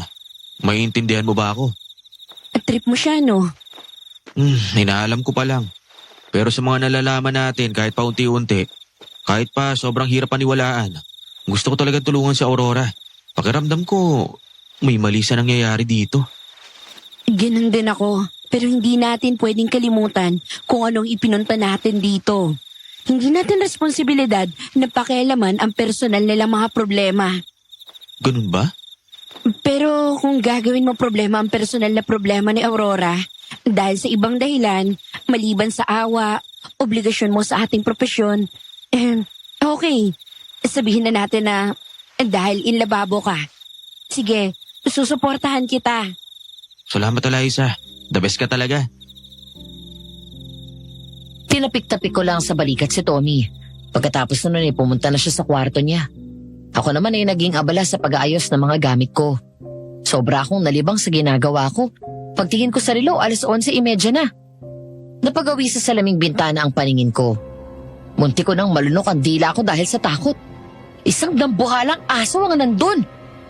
Maiintindihan mo ba ako? At trip mo siya, no? Inaalam ko pa lang. Pero sa mga nalalaman natin kahit pa unti-unti, kahit pa sobrang hirap paniwalaan, gusto ko talaga tulungan si Aurora. Pakiramdam ko, may mali sa nangyayari dito. Ganun din ako. Pero hindi natin pwedeng kalimutan kung anong ipinunta natin dito. Hindi natin responsibilidad na pakialaman ang personal nilang mga problema. Ganun ba? Pero kung gagawin mo problema ang personal na problema ni Aurora, dahil sa ibang dahilan, maliban sa awa, obligasyon mo sa ating propesyon, okay, sabihin na natin na dahil inlababo ka. Sige, susuportahan kita. Salamat, Eliza. The best ka talaga. tinapik-tapik ko lang sa balikat si Tommy. Pagkatapos na nun pumunta na siya sa kwarto niya. Ako naman ay naging abala sa pag-aayos ng mga gamit ko. Sobra akong nalibang sa ginagawa ko. Pagtingin ko sa relo, 11:30 na. Napagawi sa salaming bintana ang paningin ko. Munti ko nang malunok ang dila ko dahil sa takot. Isang dambuhalang aso ang nandun.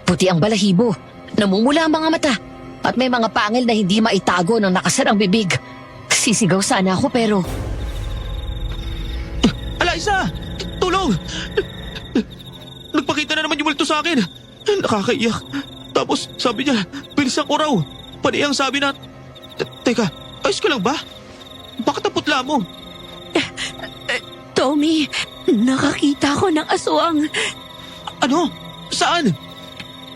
Puti ang balahibo, namumula ang mga mata, at may mga pangil na hindi maitago ng nakasarang bibig. Sisigaw sana ako pero... Eliza! Tulong! Nagpakita na naman yung multo sa akin. Nakakaiyak. Tapos sabi niya, bilisan ko raw. Pati ang sabi na... Teka, ayos ka lang ba? Bakit ang putla mo? Tommy, nakakita ko ng aswang. Ano? Saan?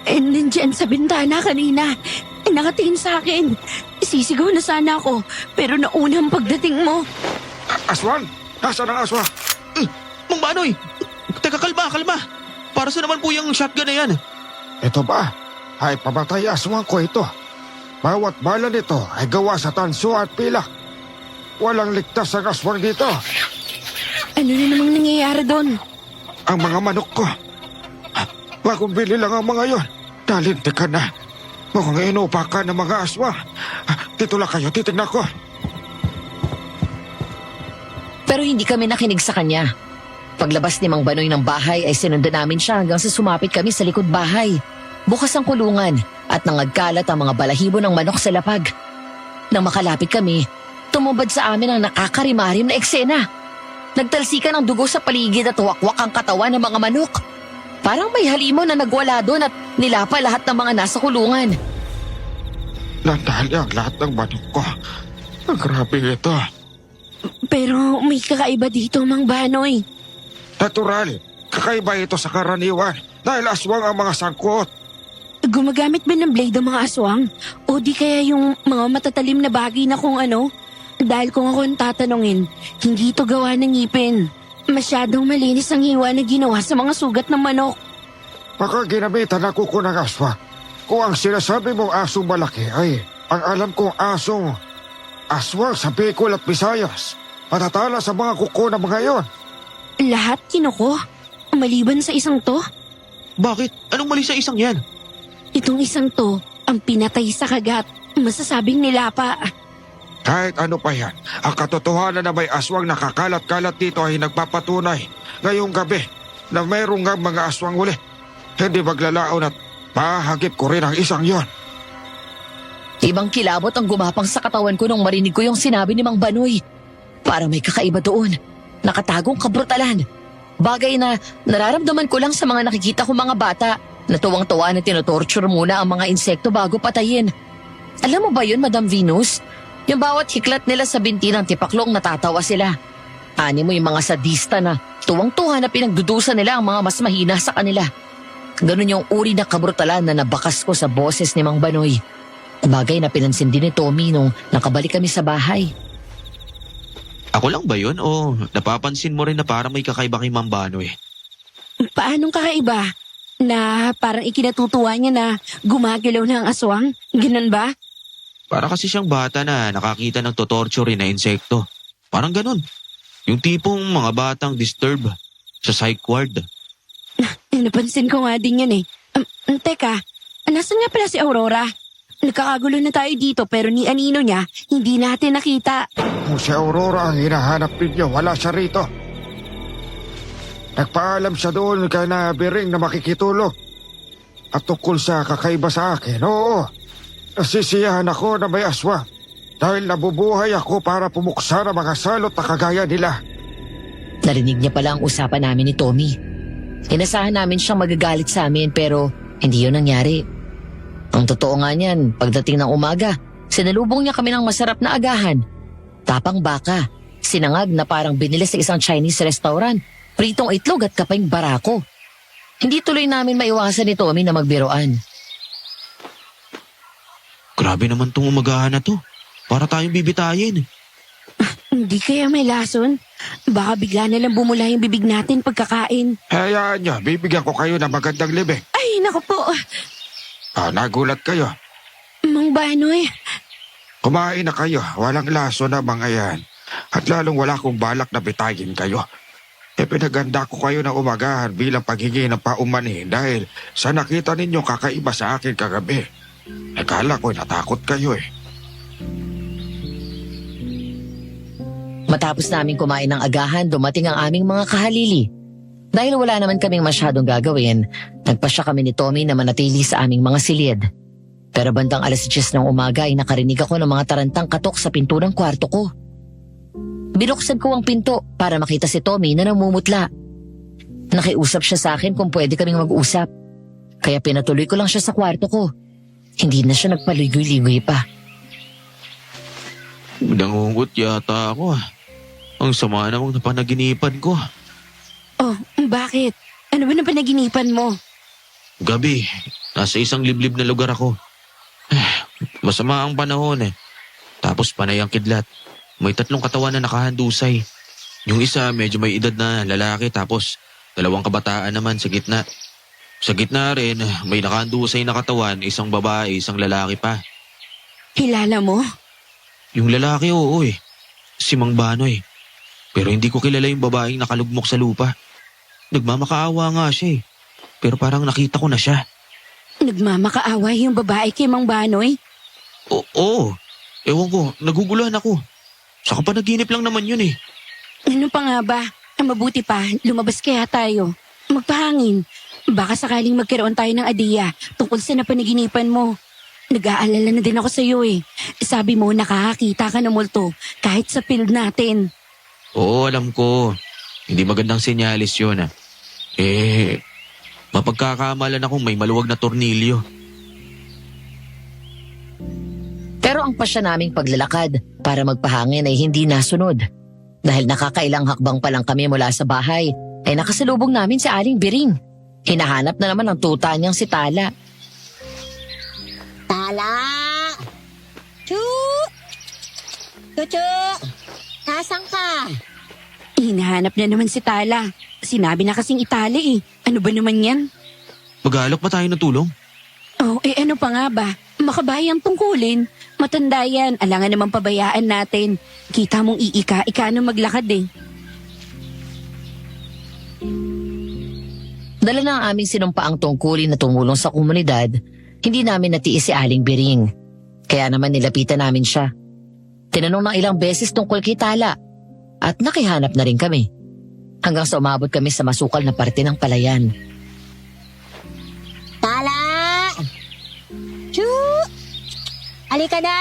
Nandyan sa bintana kanina. Nakatingin sa akin. Sisigaw na sana ako, pero naunang pagdating mo. Aswang? Nasaan ang aswang? Mang Banoy! Teka, kalma. Para sa naman po yung shotgun na yan? Ito ba? Ay pamatay aswang ko ito. Bawat bala nito ay gawa sa tanso at pilak. Walang ligtas ang aswang dito. Ano na namang nangyayari doon? Ang mga manok ko. Bagong bili lang ang mga yon. Talintik ka na. Mukhang inupa ka ng mga aswang. Dito lang kayo, titignan ko. Pero hindi kami nakinig sa kanya. Paglabas ni Mang Banoy ng bahay ay sinundan namin siya hanggang sa sumapit kami sa likod bahay. Bukas ang kulungan at nangagkalat ang mga balahibo ng manok sa lapag. Nang makalapit kami, tumubad sa amin ang nakakarimarim na eksena. Nagtalsikan ang dugo sa paligid at wakwak ang katawan ng mga manok. Parang may halimon na nagwala doon at nilapa lahat ng mga nasa kulungan. Nandali ang lahat ng manok ko. Ang grabe ito. Pero may kakaiba dito, Mang Banoy. Natural. Kakaiba ito sa karaniwan dahil aswang ang mga sangkot. Gumagamit ba ng blade ang mga aswang? O di kaya yung mga matatalim na bagay na kung ano? Dahil kung ako ang tatanungin, hindi ito gawa ng ngipin. Masyadong malinis ang hiwa na ginawa sa mga sugat ng manok. Baka ginamitan ako ko ng aswang. Kung ang sinasabi mong asong malaki ay Ang alam kong asong aswang sa Bicol at Visayas. Matatala sa mga kuko ng mga iyon. Lahat kinuko? Maliban sa isang to? Bakit? Anong mali sa isang yan? Itong isang to, ang pinatay sa kagat. Masasabing nila pa. Kahit ano pa yan, ang katotohanan na may aswang nakakalat-kalat dito ay nagpapatunay ngayong gabi na mayroong nga mga aswang uli. Hindi maglalaon at mahagip ko rin ang isang yon. Ibang kilabot ang gumapang sa katawan ko nung marinig ko yung sinabi ni Mang Banoy. Para may kakaiba doon. Nakatagong kabrutalan. Bagay na nararamdaman ko lang sa mga nakikita ko mga bata na tuwang-tuwa na tinotorture muna ang mga insekto bago patayin. Alam mo ba yun, Madam Venus? Yung bawat hiklat nila sa binti ng tipaklong natatawa sila. Ani mo yung mga sadista na tuwang-tuwa na pinagdudusa nila ang mga mas mahina sa kanila. Ganun yung uri na kabrutalan na nabakas ko sa boses ni Mang Banoy. Bagay na pinansin din ni Tommy nung nakabalik kami sa bahay. Ako lang ba yun o napapansin mo rin na parang may kakaiba kay Ma'am Banoy? Paanong kakaiba? Na parang ikinatutuwa niya na gumagalaw na ang aswang? Ganun ba? Para kasi siyang bata na nakakita ng totorture na insekto. Parang ganun. Yung tipong mga batang disturb sa psych ward. Napansin ko nga din yan eh. Teka, nasan nga pala si Aurora? Nagkakagulo na tayo dito pero ni Anino niya, hindi natin nakita. Kung si Aurora ang hinahanap ninyo, wala siya rito. Nagpaalam siya doon kay na Biring na makikitulog. At tungkol sa kakaiba sa akin, oo. Nasisiyahan ako na may aswang. Dahil nabubuhay ako para pumuksa ng mga salot na kagaya nila. Narinig niya pala ang usapan namin ni Tommy. Inasahan namin siyang magagalit sa amin pero hindi yun nangyari. Ang totoo nga niyan, pagdating ng umaga, sinalubong niya kami ng masarap na agahan. Tapang baka, sinangag na parang binili sa isang Chinese restaurant, pritong itlog at kapayng barako. Hindi tuloy namin maiwasan ni Tommy na magbiroan. Grabe naman tong umagahan na to. Para tayong bibitayin. Hindi kaya may lason? Baka bigla na lang bumula yung bibig natin pagkakain. Hayaan niyo, bibigyan ko kayo ng magandang libing. Ay, naku po. Nagulat kayo. Mang Banoy, Kumain na kayo, walang laso na mga yan. At lalong wala kong balak na bitayin kayo. Pinaganda ko kayo ng umagahan bilang paghingi ng paumanhin dahil sa nakita ninyo kakaiba sa akin kagabi. Akala ko natakot kayo eh. Matapos namin kumain ng agahan, dumating ang aming mga kahalili. Dahil wala naman kaming masyadong gagawin, nagpasya kami ni Tommy na manatili sa aming mga silid. Pero bandang 10:00 ng umaga ay nakarinig ako ng mga tarantang katok sa pinto ng kwarto ko. Binuksan ko ang pinto para makita si Tommy na namumutla. Nakiusap siya sa akin kung pwede kaming mag-usap. Kaya pinatuloy ko lang siya sa kwarto ko. Hindi na siya nagpaligoy-ligoy pa. Nangungut yata ako. Ang sama namang napanaginipan ko. oh, bakit? Ano ba na panaginipan mo? Gabi, nasa isang liblib na lugar ako. Masama ang panahon eh. Tapos panay ang kidlat. May 3 katawan na nakahandusay. Yung isa medyo may edad na lalaki tapos 2 kabataan naman sa gitna. Sa gitna rin may nakahandusay na katawan, isang babae, isang lalaki pa. Kilala mo? Yung lalaki oo eh. Si Mang Banoy. Pero hindi ko kilala yung babaeng nakalugmok sa lupa. Nagmamakaawa nga siya eh. Pero parang nakita ko na siya. Nagmamakaaway yung babae kay Mang Banoy? Oo. Ewan ko, naguguluhan ako. Sa kapanaginip lang naman yun eh. Ano pa nga ba? Mabuti pa, lumabas kaya tayo. Magpahangin. Baka sakaling magkaroon tayo ng adiya tungkol sa napanaginipan mo. Nag-aalala na din ako sa iyo eh. Sabi mo nakakakita ka ng multo kahit sa field natin. Oo, alam ko. Hindi magandang senyalis yun ah. Mapagkakamalan akong may maluwag na tornilyo. Pero ang pasya naming paglalakad para magpahangin ay hindi nasunod. Dahil nakakailang hakbang pa lang kami mula sa bahay, ay nakasalubong namin si Aling Biring. Hinahanap na naman ang tuta niyang si Tala. Tala! Chu! Chuchu! Nasaan ka? Hinahanap na naman si Tala. Sinabi na kasing Itali eh. Ano ba naman yan? Mag-aalok pa tayo ng tulong? Oh, ano pa nga ba? Makabayang tungkulin. Matanda yan, alangan naman pabayaan natin. Kita mong iika na maglakad eh. Dala na ang aming sinumpaang tungkulin na tumulong sa komunidad, hindi namin natiis si Aling Biring. Kaya naman nilapitan namin siya. Tinanong ng ilang beses tungkol kay Tala at nakihanap na rin kami. Hanggang sa umabot kami sa masukal na parte ng palayan. Tala! Chu! Halika na!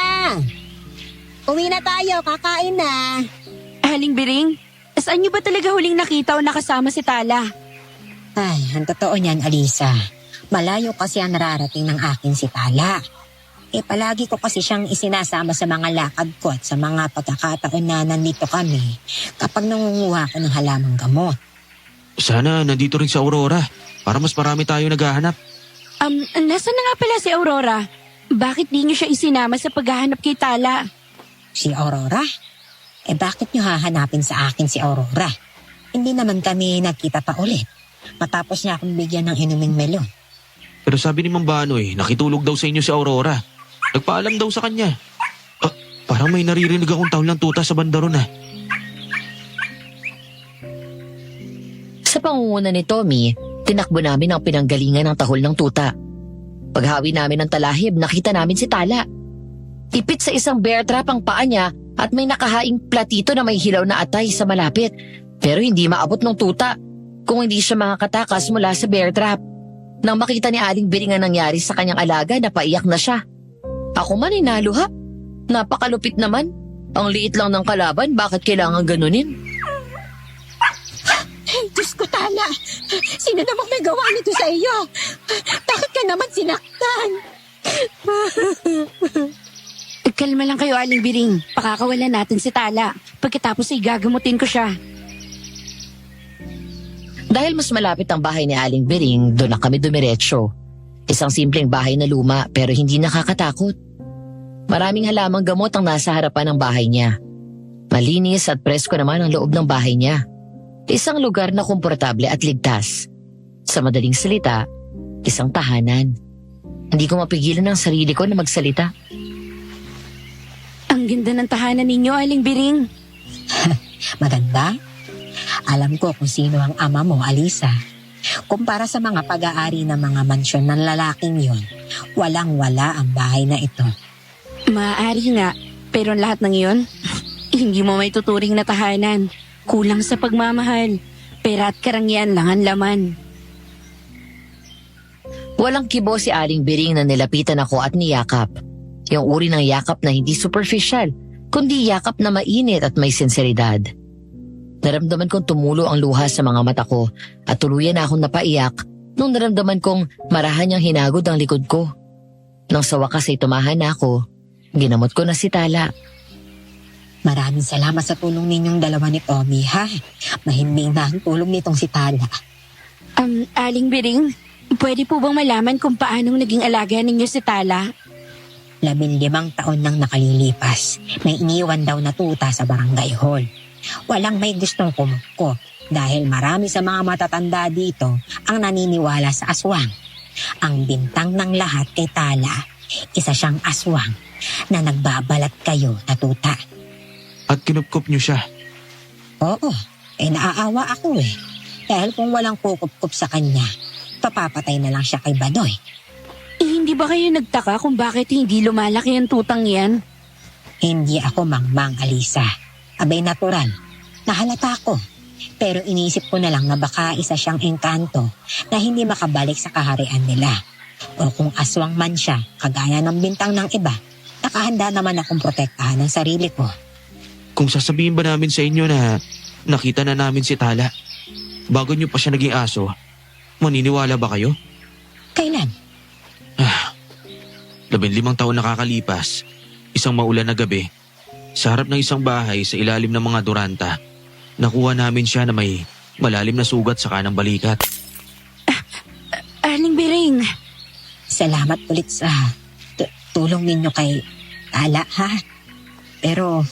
Uwi na tayo, kakain na. Aling Biring, saan niyo ba talaga huling nakita o nakasama si Tala? Ay, ang totoo niyan, Alisa. Malayo kasi ang nararating ng akin si Tala. Palagi ko kasi siyang isinasama sa mga lakad ko at sa mga pagkakataon na nandito kami kapag nangunguha ko ng halamang gamot. Sana nandito rin sa Aurora para mas marami tayo naghahanap. Nasaan na nga pala si Aurora? Bakit di niyo siya isinama sa paghahanap kay Tala? Si Aurora? Bakit niyo hahanapin sa akin si Aurora? Hindi naman kami nagkita pa ulit. Matapos niya akong bigyan ng inuming melon. Pero sabi ni Mang Banoy, nakitulog daw sa inyo si Aurora. Nagpaalam daw sa kanya. Parang may naririnig akong taon ng tuta sa banda ron ah. Sa pangunguna ni Tommy, tinakbo namin ang pinanggalingan ng tahol ng tuta. Paghawi namin ng talahib, nakita namin si Tala. Ipit sa isang bear trap ang paa niya at may nakahaing platito na may hilaw na atay sa malapit. Pero hindi maabot ng tuta kung hindi siya makakatakas mula sa bear trap. Nang makita ni Aling Biring ang nangyari sa kanyang alaga, napaiyak na siya. Ako man ay naluha. Napakalupit naman. Ang liit lang ng kalaban, bakit kailangan ganunin? Diyos ko, Tala! Sino namang may gawa nito sa iyo? Bakit ka naman sinaktan? Kalma lang kayo, Aling Biring. Pakakawalan natin si Tala. Pagkatapos ay gagamutin ko siya. Dahil mas malapit ang bahay ni Aling Biring, doon na kami dumiretso. Isang simpleng bahay na luma pero hindi nakakatakot. Maraming halamang gamot ang nasa harapan ng bahay niya. Malinis at presko naman ang loob ng bahay niya. Isang lugar na komportable at ligtas. Sa madaling salita, isang tahanan. Hindi ko mapigilan ang sarili ko na magsalita. Ang ganda ng tahanan ninyo, Aling Biring. Maganda? Alam ko kung sino ang ama mo, Alisa. Kumpara sa mga pag-aari ng mga mansyon ng lalaking yon, walang-wala ang bahay na ito. Maaari nga, pero ang lahat ng iyon, hindi mo may tuturing na tahanan. Kulang sa pagmamahal. Pera at karangyaan lang ang laman. Walang kibo si Aling Biring na nilapitan ako at niyakap. Yung uri ng yakap na hindi superficial, kundi yakap na mainit at may sinseridad. Naramdaman kong tumulo ang luha sa mga mata ko at tuluyan na akong napaiyak nung naramdaman kong marahan niyang hinagod ang likod ko. Nang sa wakas ay tumahan na ako, ginamot ko na si Tala. Maraming salamat sa tulong ninyong dalawa ni Tommy, ha? Mahimbing na ang tulong nitong si Tala. Aling Biring, pwede po bang malaman kung paanong naging alaga ninyo si Tala? 15 taon nang nakalilipas, may iniwan daw na tuta sa barangay hall. Walang may gustong kumukop dahil marami sa mga matatanda dito ang naniniwala sa aswang. Ang bintang ng lahat kay Tala, isa siyang aswang na nagbabalat kayo na tuta. At kinupkop niyo siya. Oo, naaawa ako eh. Dahil kung walang kukup-kup sa kanya, papapatay na lang siya kay Banoy. Hindi ba kayo nagtaka kung bakit hindi lumalaki ang tutang yan? Hindi ako mangmang, Alisa. Abay natural. Nahalata ko. Pero iniisip ko na lang na baka isa siyang engkanto na hindi makabalik sa kaharian nila. O kung aswang man siya, kagaya ng bintang ng iba, nakahanda naman akong protektahan ng sarili ko. Kung sasabihin ba namin sa inyo na nakita na namin si Tala, bago niyo pa siya naging aso, maniniwala ba kayo? Kailan? 15 taon nakakalipas, isang maulan na gabi, sa harap ng isang bahay sa ilalim ng mga duranta, nakuha namin siya na may malalim na sugat sa kanang balikat. Aling Biring, Salamat ulit sa tulong ninyo kay Tala, ha? Pero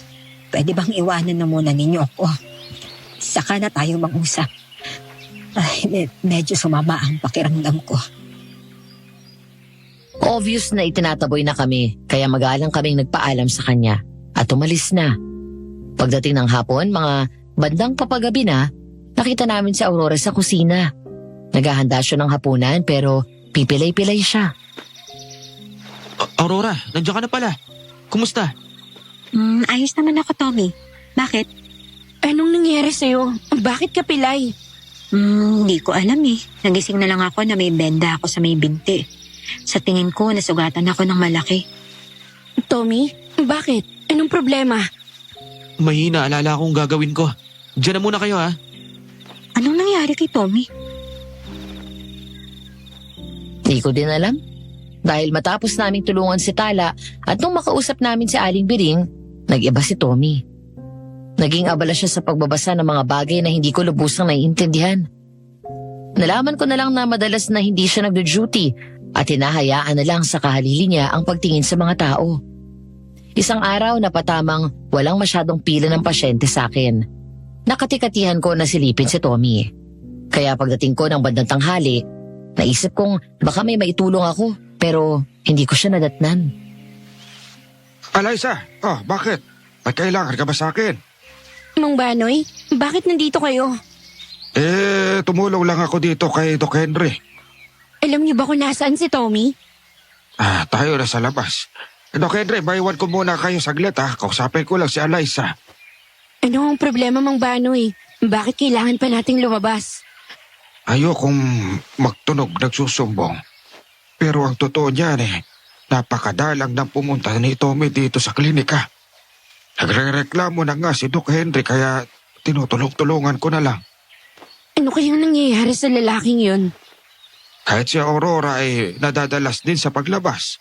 pwede bang iwanan na muna ninyo ako? Saka na tayo mag-usap. Ay, medyo sumama ang pakiramdam ko. Obvious na itinataboy na kami, kaya magalang kaming nagpaalam sa kanya at umalis na. Pagdating ng hapon, mga bandang papagabi na, nakita namin si Aurora sa kusina. Naghahanda siya ng hapunan pero pipilay-pilay siya. Aurora, nandiyan ka na pala. Kumusta? Ayos naman ako, Tommy. Bakit? Anong nangyari sa'yo? Bakit ka pilay? Hindi ko alam eh. Nagising na lang ako na may benda ako sa may binti. Sa tingin ko, nasugatan ako ng malaki. Tommy, bakit? Anong problema? Mahina, alala akong gagawin ko. Diyan na muna kayo ha. Anong nangyari kay Tommy? Di ko din alam. Dahil matapos naming tulungan si Tala at nung makausap namin si Aling Biring, nag-iba si Tommy. Naging abala siya sa pagbabasa ng mga bagay na hindi ko lubusang naiintindihan. Nalaman ko na lang na madalas na hindi siya nagdo-duty at hinahayaan na lang sa kahalili niya ang pagtingin sa mga tao. Isang araw na patamang walang masyadong pila ng pasyente sa akin. Nakatikatihan ko na silipin si Tommy. Kaya pagdating ko ng bandang tanghali, naisip kong baka may maitulong ako pero hindi ko siya nadatnan. Alaysa, bakit? May kailangan ka ba sa akin? Mang Banoy, bakit nandito kayo? Tumulong lang ako dito kay Doc Henry. Alam niyo ba kung nasaan si Tommy? Tayo na sa labas. Doc Henry, maiwan ko muna kayo saglit ha. Kausapin ko lang si Alaysa. Ano ang problema, Mang Banoy? Bakit kailangan pa nating lumabas? Ayokong magtunog nagsusumbong. Pero ang totoo niyan napakadalang nang pumunta ni Tommy dito sa klinika. Nagre-reklamo na nga si Doc Henry kaya tinutulong-tulungan ko na lang. Ano kayang nangyayari sa lalaking yun? Kahit si Aurora ay nadadalas din sa paglabas.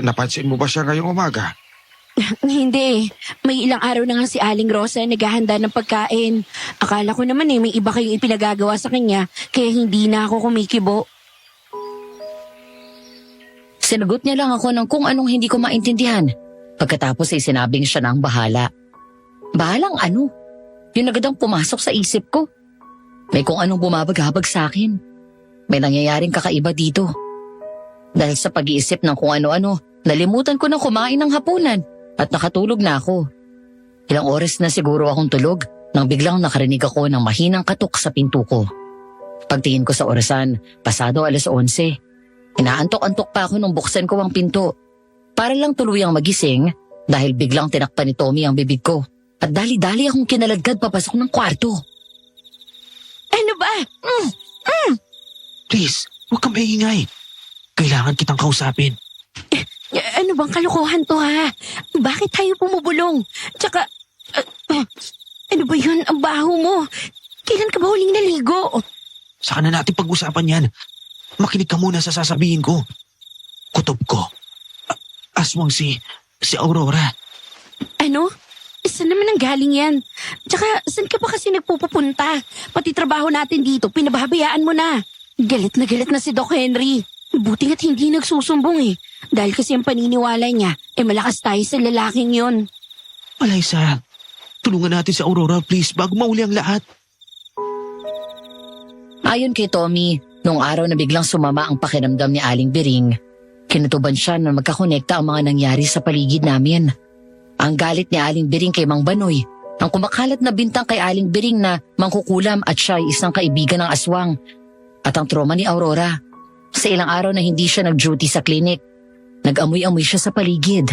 Napansin mo ba siya ngayong umaga? Hindi. May ilang araw na nga si Aling Rosa naghahanda ng pagkain. Akala ko naman may iba kayong ipinagagawa sa kanya kaya hindi na ako kumikibo. Sinagot niya lang ako ng kung anong hindi ko maintindihan. Pagkatapos ay sinabing siya na ang bahala. Bahalang ano? Yun agad ang pumasok sa isip ko. May kung anong bumabag-habag sa akin. May nangyayaring kakaiba dito. Dahil sa pag-iisip ng kung ano-ano, nalimutan ko na kumain ng hapunan at nakatulog na ako. Ilang oras na siguro akong tulog nang biglang nakarinig ako ng mahinang katok sa pinto ko. Pagtingin ko sa orasan, pasado 11:00. Inaantok-antok pa ako nung buksan ko ang pinto. Para lang tuluyang magising dahil biglang tinakpan ni Tommy ang bibig ko at dali-dali akong kinaladkad papasok ng kwarto. Ano ba? Please, huwag kang maingay. Kailangan kitang kausapin. Ano bang kalokohan to ha? Bakit tayo pumubulong? Tsaka, ano ba yun? Ang baho mo. Kailan ka ba huling naligo? Saka na natin pag-usapan yan. Makinig ka muna sa sasabihin ko. Kutob ko. Aswang si Aurora. Ano? Saan naman ang galing yan? Tsaka, saan ka pa kasi nagpupunta? Pati trabaho natin dito, pinababayaan mo na. Galit na si Doc Henry. Buti nga't hindi nagsusumbong Dahil kasi ang paniniwala niya, malakas tayo sa lalaking yon. Alaysa, tulungan natin si Aurora please bago mauli ang lahat. Ayon kay Tommy, noong araw na biglang sumama ang pakiramdam ni Aling Biring, kinutuban siya na magkakonekta ang mga nangyari sa paligid namin. Ang galit ni Aling Biring kay Mang Banoy, ang kumakalat na bintang kay Aling Biring na mangkukulam at siya ay isang kaibigan ng aswang, at ang trauma ni Aurora. Sa ilang araw na hindi siya nag-duty sa klinik, nag-amoy-amoy siya sa paligid.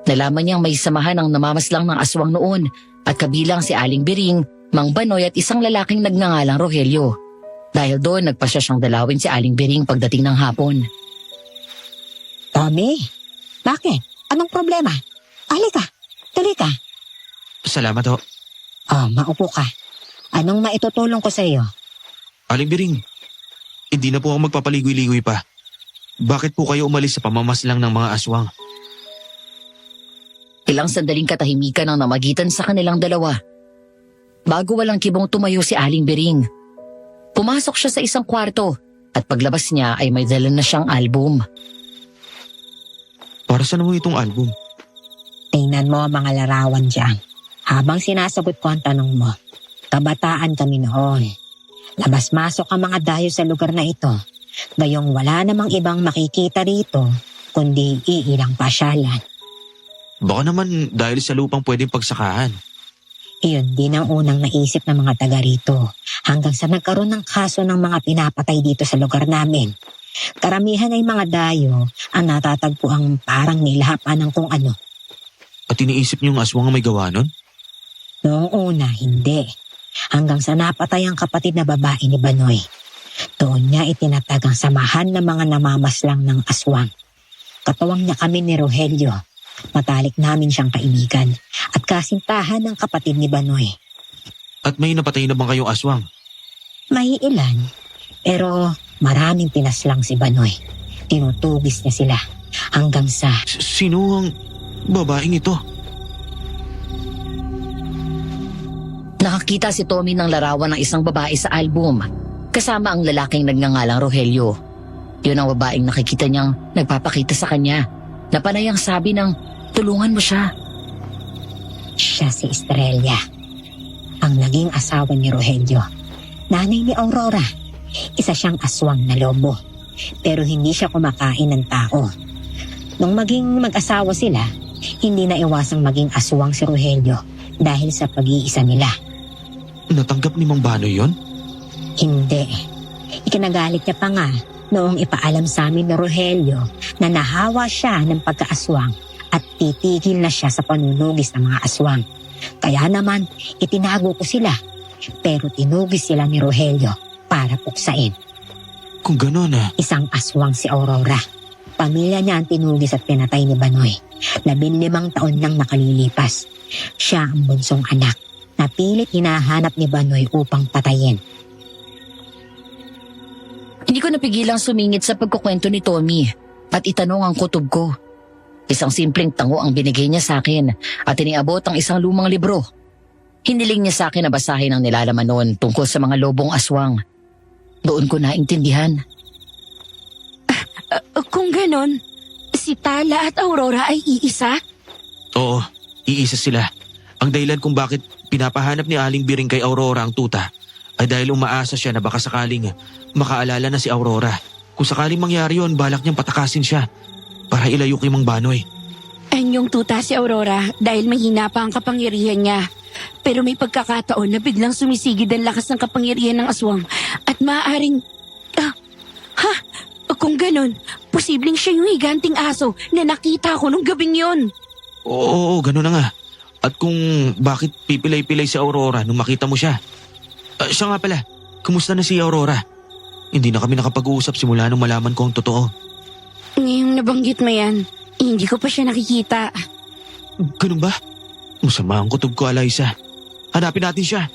Nalaman niyang may samahan ang namamaslang ng aswang noon at kabilang si Aling Biring, Mang Banoy at isang lalaking nagngangalang Rogelio. Dahil doon nagpasya siyang dalawin si Aling Biring pagdating ng hapon. Tommy, bakit? Anong problema? Halika, tuloy ka. Salamat ho. Maupo ka. Anong maitutulong ko sa iyo? Aling Biring, hindi na po ako magpapaligoy-ligoy pa. Bakit po kayo umalis sa pamamaslang ng mga aswang? Ilang sandaling katahimikan ang namagitan sa kanilang dalawa. Bago walang kibong tumayo si Aling Biring. Pumasok siya sa isang kwarto at paglabas niya ay may dala na siyang album. Para saan mo itong album? Tingnan mo ang mga larawan dyan. Habang sinasagot ko ang tanong mo, kabataan kami noon. Labas-masok ang mga dayo sa lugar na ito. Gayong wala namang ibang makikita rito, kundi iilang pasyalan. Baka naman dahil sa lupang pwedeng pagsakahan. Iyon din ang unang naisip ng mga taga rito, hanggang sa nagkaroon ng kaso ng mga pinapatay dito sa lugar namin. Karamihan ay mga dayo ang natatagpo ang parang nilahapan ng kung ano. At iniisip niyong aswang ang may gawa nun? Noong una, hindi. Hanggang sa napatay ang kapatid na babae ni Banoy. Doon niya itinatag ang samahan ng mga namamaslang ng aswang. Katawang niya kami ni Rogelio. Matalik namin siyang kaibigan at kasintahan ng kapatid ni Banoy. At may napatay na bang kayong aswang? May ilan, pero maraming pinaslang si Banoy. Tinutugis niya sila hanggang sa... Sino ang babaeng ito? Nakakita si Tommy ng larawan ng isang babae sa album, kasama ang lalaking nagngangalang Rogelio. Yun ang babaeng nakikita niyang nagpapakita sa kanya, na panay ang sabi ng, tulungan mo siya. Siya si Estrella, ang naging asawa ni Rogelio. Nanay ni Aurora, isa siyang aswang na lobo, pero hindi siya kumakain ng tao. Nung maging mag-asawa sila, hindi na iwasang maging aswang si Rogelio dahil sa pag-iisa nila. Natanggap ni Mang Banoy yun? Hindi. Ikinagalit niya pa nga noong ipaalam sa amin ni Rogelio na nahawa siya ng pagkaaswang at titigil na siya sa panunugis ng mga aswang. Kaya naman, itinago ko sila. Pero tinugis sila ni Rogelio para puksain. Kung gano'n Isang aswang si Aurora. Pamilya niya ang tinugis at pinatay ni Banoy. 15 taon nang nakalilipas. Siya ang bunsong anak. Napilit hinahanap ni Banoy upang patayin. Hindi ko napigilang sumingit sa pagkukwento ni Tommy at itanong ang kutob ko. Isang simpleng tango ang binigay niya sa akin at iniabot ang isang lumang libro. Hiniling niya sa akin na basahin ang nilalaman noon tungkol sa mga lobong aswang. Doon ko naintindihan. Kung ganon, si Tala at Aurora ay iisa? Oo, iisa sila. Ang dahilan kung bakit pinapahanap ni Aling Biring kay Aurora ang tuta ay dahil umaasa siya na baka sakaling makaalala na si Aurora. Kung sakaling mangyari yon, balak niyang patakasin siya para ilayo kay Mang Banoy. Anyong tuta si Aurora dahil mahina pa ang kapangyarihan niya. Pero may pagkakataon na biglang sumisigid ang lakas ng kapangyarihan ng aswang at maaaring... Kung ganon, posibleng siya yung higanting aso na nakita ko nung gabing yon. Oo, gano'n na nga. At kung bakit pipilay-pilay si Aurora nung makita mo siya. Siya nga pala, kumusta na si Aurora? Hindi na kami nakapag-uusap simula nung malaman ko ang totoo. Ngayong nabanggit mo yan, hindi ko pa siya nakikita. Ganun ba? Masama ang kutob ko, Eliza. Hanapin natin siya.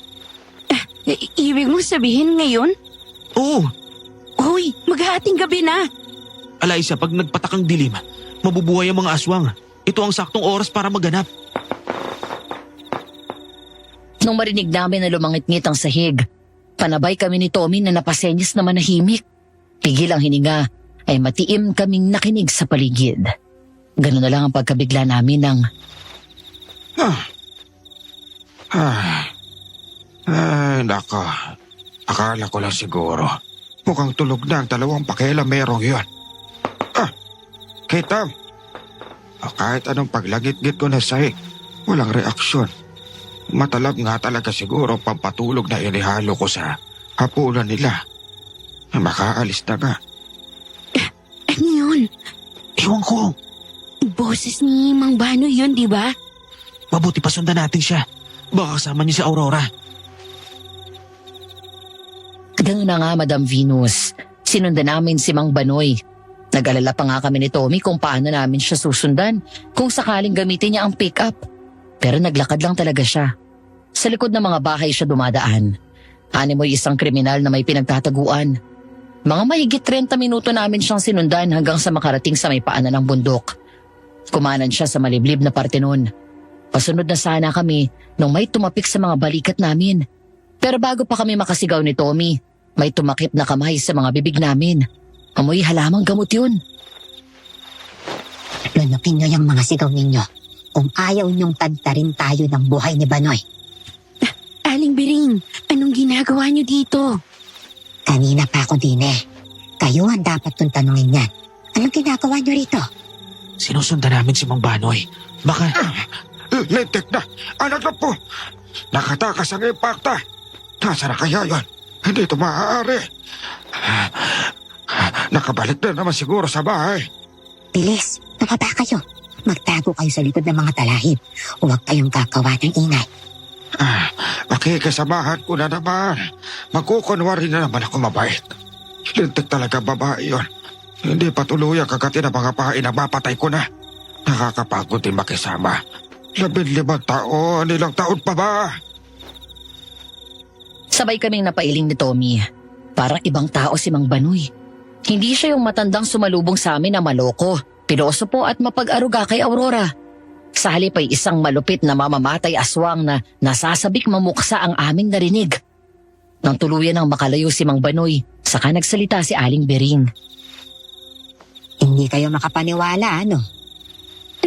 Ibig mong sabihin ngayon? Oo. Hoy, maghahating gabi na. Eliza, pag nagpatakang dilim, mabubuhay ang mga aswang. Ito ang saktong oras para maghanap. Nung marinig namin na lumangit-ngit ang sahig, panabay kami ni Tommy na napasenyas na manahimik. Pigil ang hininga ay matiim kaming nakinig sa paligid. Ganun na lang ang pagkabigla namin ng... Ay, nako. Akala ko lang siguro. Mukhang tulog na ang dalawang pakialamerong yun. Kitam. Kahit anong paglagit-git ko na sahig, walang reaksyon. Matalab nga talaga siguro pampatulog na inihalo ko sa hapunan nila. Makaalis na nga. Ano yun? Ewan ko. Boses ni Mang Banoy yun, di ba? Mabuti pa sundan natin siya. Baka kasama niya si Aurora. Ganun na nga, Madam Venus. Sinundan namin si Mang Banoy. Nag-alala pa nga kami ni Tommy kung paano namin siya susundan kung sakaling gamitin niya ang pick-up. Pero naglakad lang talaga siya. Sa likod ng mga bahay siya dumadaan. Animoy isang kriminal na may pinagtataguan. Mga mahigit 30 minuto namin siyang sinundan hanggang sa makarating sa may paanan ng bundok. Kumanan siya sa maliblib na parte nun. Pasunod na sana kami nung may tumapik sa mga balikat namin. Pero bago pa kami makasigaw ni Tommy, may tumakip na kamay sa mga bibig namin. Amoy halamang gamot yun. Lunukin niyo yung mga sigaw ninyo kung ayaw niyong tadtarin tayo ng buhay ni Banoy. Aling Biring, anong ginagawa niyo dito? Kanina pa ako din Kayo ang dapat kong tanungin yan. Anong ginagawa niyo rito? Sinusundan namin si Mang Banoy. Baka... Lintik na! Anak na po! Nakatakas ang impacta! Nasaan na kaya yon? Hindi ito maaari. Nakabalik na naman siguro sa bahay. Bilis, tumaba kayo. Magtago kayo sa likod ng mga talahib. Huwag kayong kakawa ng ingay. Makikisamahan ko na naman. Magkukunwari na naman ako mabait. Lintik talaga babae yon. Hindi patuloy ang kagati ng mga pahain na mapatay ko na. Nakakapagod din makisama. 15 taon, ilang taon pa ba? Sabay kaming napailing ni Tommy. Parang ibang tao si Mang Banoy. Hindi siya yung matandang sumalubong sa amin na maloko, pilosopo at mapag-aruga kay Aurora. Sa halip ay isang malupit na mamamatay aswang na nasasabik mamuksa ang aming narinig. Nang tuluyan ng makalayo si Mang Banoy, saka nagsalita si Aling Bering. Hindi kayo makapaniwala, ano?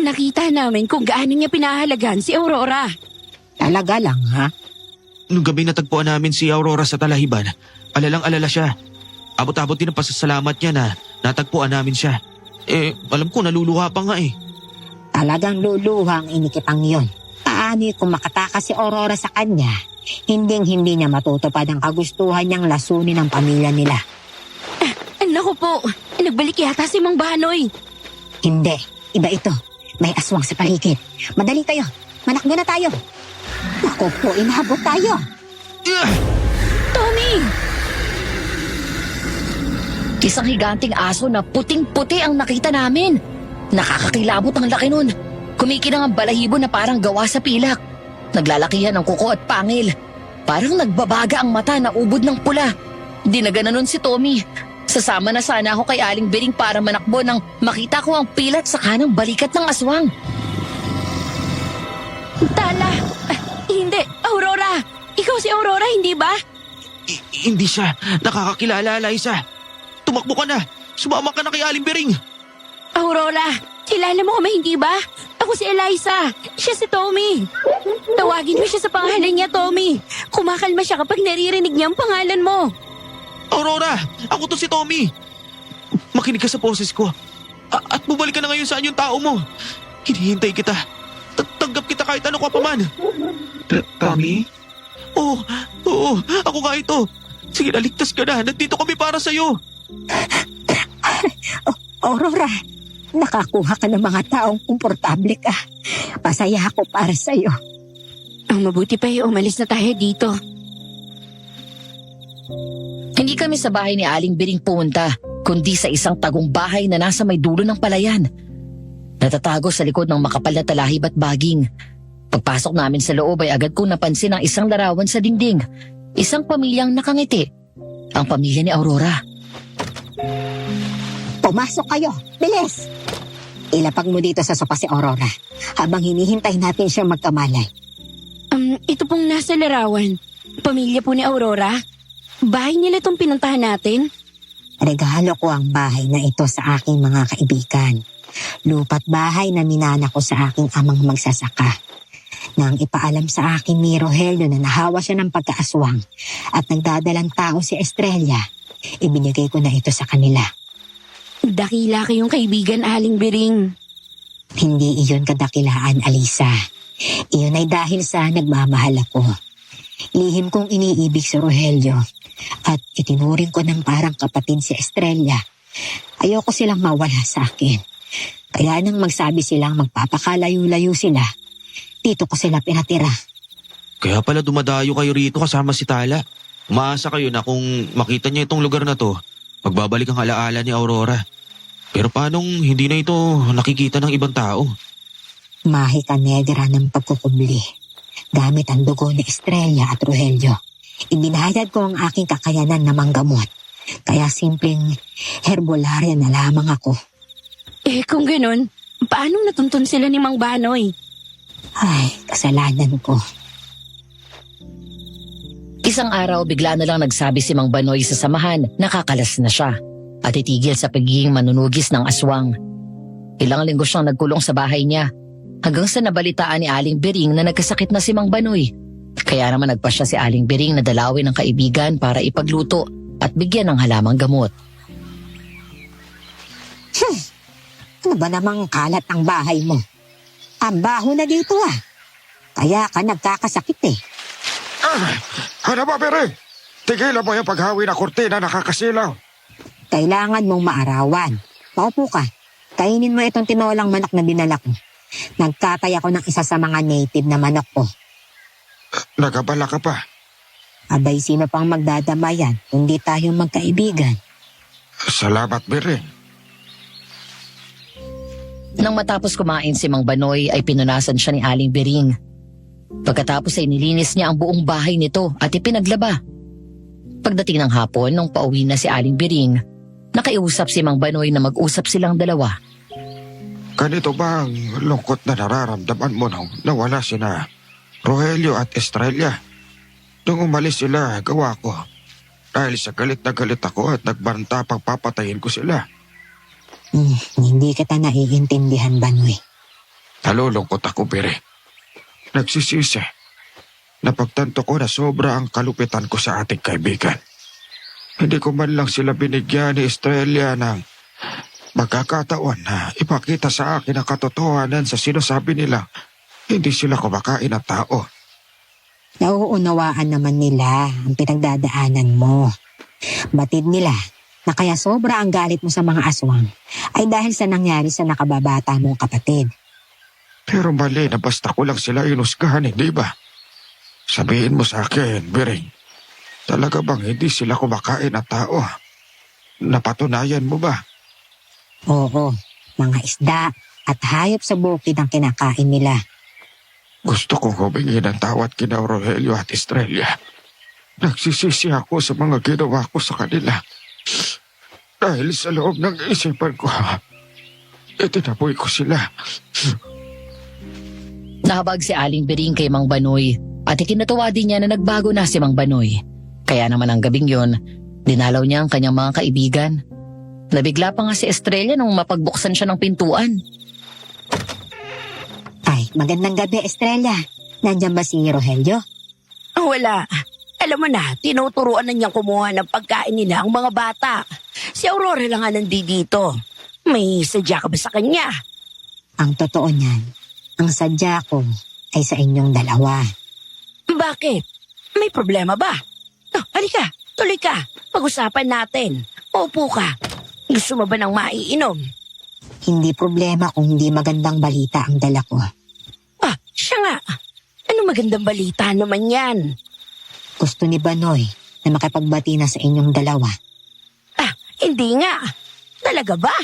Nakita namin kung gaano niya pinahalagan si Aurora. Talaga lang, ha? Nung gabi natagpuan namin si Aurora sa talahiban, alalang-alala siya. Abot-abot din ang pasasalamat niya na natagpuan namin siya. Alam ko naluluha pa nga eh. Talagang luluha ang inikipang yon. Paano kung makatakas si Aurora sa kanya, hinding-hindi niya matutupad ang kagustuhan niyang lasunin ang pamilya nila. Naku po, nagbalik yata si Mang Banoy. Hindi, iba ito. May aswang sa paligid. Madali kayo, manakbo na tayo. Naku po, inahabot tayo. Tommy! Isang higanting aso na puting-puti ang nakita namin. Nakakakilabot ang laki nun. Kumikinang ang balahibo na parang gawa sa pilak. Naglalakihan ang kuko at pangil. Parang nagbabaga ang mata na ubod ng pula. Dinagana nun si Tommy. Sasama na sana ako kay Aling Bering para manakbo nang makita ko ang pilat sa kanang balikat ng aswang. Tala! Hindi, Aurora! Ikaw si Aurora, hindi ba? Hindi siya. Nakakakilala, Liza. Tumakbo ka na. Sumama ka na kay Aling Bering. Aurora, kilala mo kami, hindi ba? Ako si Eliza. Siya si Tommy. Tawagin mo siya sa pangalan niya, Tommy. Kumakalma siya kapag naririnig niya ang pangalan mo. Aurora, ako to si Tommy. Makinig ka sa boses ko. At bumalik ka na ngayon saan yung tao mo. Hinihintay kita. Tanggap kita kahit ano ka pa man. Tommy? Oo, ako nga ito. Sige, naligtas ka na. Nandito kami para sa'yo. Aurora, nakakuha ka ng mga taong komportable ka. Pasaya ako para sa'yo. Ang mabuti pa umalis na tayo dito. Hindi kami sa bahay ni Aling Bering pumunta, kundi sa isang tagong bahay na nasa may dulo ng palayan. Natatago sa likod ng makapal na talahib at baging. Pagpasok namin sa loob ay agad kong napansin ang isang larawan sa dingding. Isang pamilyang nakangiti. Ang pamilya ni Aurora. Pumasok kayo, bilis! Ilapag mo dito sa sopa si Aurora habang hinihintay natin siyang magkamalay. Ito pong nasa larawan. Pamilya po ni Aurora. Bahay nila itong pinuntahan natin. Regalo ko ang bahay na ito sa aking mga kaibigan. Lupa't bahay na minana ko sa aking amang magsasaka. Nang ipaalam sa akin ni Rogelio na nahawa siya ng pagkaaswang at nagdadalang tao si Estrella, ibinigay ko na ito sa kanila. Dakila kayong kaibigan, Aling Bering. Hindi iyon kadakilaan, Alisa. Iyon ay dahil sa nagmamahal ako. Lihim kong iniibig si Rogelio at itinuring ko ng parang kapatid si Estrella. Ayoko silang mawala sa akin. Kaya nang magsabi silang magpapakalayo-layo sila, dito ko sila pinatira. Kaya pala dumadayo kayo rito kasama si Tala. Umaasa kayo na kung makita niya itong lugar na to, magbabalik ang alaala ni Aurora. Pero paanong hindi na ito nakikita ng ibang tao? Mahika negra ng pagkukubli. Gamit ang dugo ni Estrella at Rogelio. Ibinahayad ko ang aking kakayanan na manggamot. Kaya simpleng herbolarian na lamang ako. Kung ganun, paanong natuntun sila ni Mang Banoy? Ay, kasalanan ko. Isang araw bigla na lang nagsabi si Mang Banoy sa samahan nakakalas na siya at itigil sa pagiging manunugis ng aswang. Ilang linggo siyang nagkulong sa bahay niya hanggang sa nabalitaan ni Aling Bering na nagkasakit na si Mang Banoy. Kaya naman nagpasya si Aling Bering na dalawin ng kaibigan para ipagluto at bigyan ng halamang gamot. Ano ba namang kalat ang bahay mo? Ang baho na dito Kaya ka nagkakasakit Ano ba, Bering? Tigilan mo yung paghawi na kortina nakakasilaw. Kailangan mong maarawan. Paupo ka. Kainin mo itong tinolang manok na dinala ko. Nagkatay ako ng isa sa mga native na manok ko. Nagabala ka pa. Abay, sino pang magdadamayan kundi tayo magkaibigan? Salamat, Bering. Nang matapos kumain si Mang Banoy ay pinunasan siya ni Aling Bering. Pagkatapos ay nilinis niya ang buong bahay nito at ipinaglaba. Pagdating ng hapon nung pauwi na si Aling Bering, nakiusap si Mang Banoy na mag-usap silang dalawa. Ganito ba ang lungkot na nararamdaman mo nung nawala sina Rogelio at Estrella? Nung umalis sila, gawa ko. Dahil sa galit na galit ako at nagbanta pagpapatayin ko sila. Hindi kita naiintindihan, Banoy. Nalulungkot ako, Bere. Nagsisisi. Napagtanto ko na sobra ang kalupitan ko sa ating kaibigan. Hindi ko man lang sila binigyan ni Estrella ng magkakataon na ipakita sa akin ang katotohanan sa sinasabi nila. Hindi sila kumakain ng tao. Nauunawaan naman nila ang pinagdadaanan mo. Batid nila na kaya sobra ang galit mo sa mga aswang ay dahil sa nangyari sa nakababata mong kapatid. Pero mali na basta ko lang sila inusgahan, hindi ba? Sabihin mo sa akin, Bering, talaga bang hindi sila kumakain ng tao? Napatunayan mo ba? Oo, mga isda at hayop sa bukid ang kinakain nila. Gusto kong humingi ng tawad kina Rogelio at Estrella. Nagsisisi ako sa mga ginawa ko sa kanila. Dahil sa loob ng isipan ko, itinaboy ko sila. Nahabag si Aling Bering kay Mang Banoy at ikinatuwa din niya na nagbago na si Mang Banoy. Kaya naman ang gabing yon, dinalaw niya ang kanyang mga kaibigan. Nabigla pa nga si Estrella nung mapagbuksan siya ng pintuan. Ay, magandang gabi, Estrella. Nandiyan ba si Rogelio? Wala. Alam mo na, tinuturuan na niyang kumuha ng pagkain nila ang mga bata. Si Aurora lang nga nandito. May sadya ka ba sa kanya? Ang totoo niyan, ang sadya ko ay sa inyong dalawa. Bakit? May problema ba? Oh, halika, tuloy ka. Pag-usapan natin. Upo ka. Gusto mo ba ng maiinom? Hindi problema kung hindi magandang balita ang dala ko. Ah, siya nga. Ano magandang balita naman yan? Gusto ni Banoy na makipagbati na sa inyong dalawa. Ah, hindi nga. Talaga ba?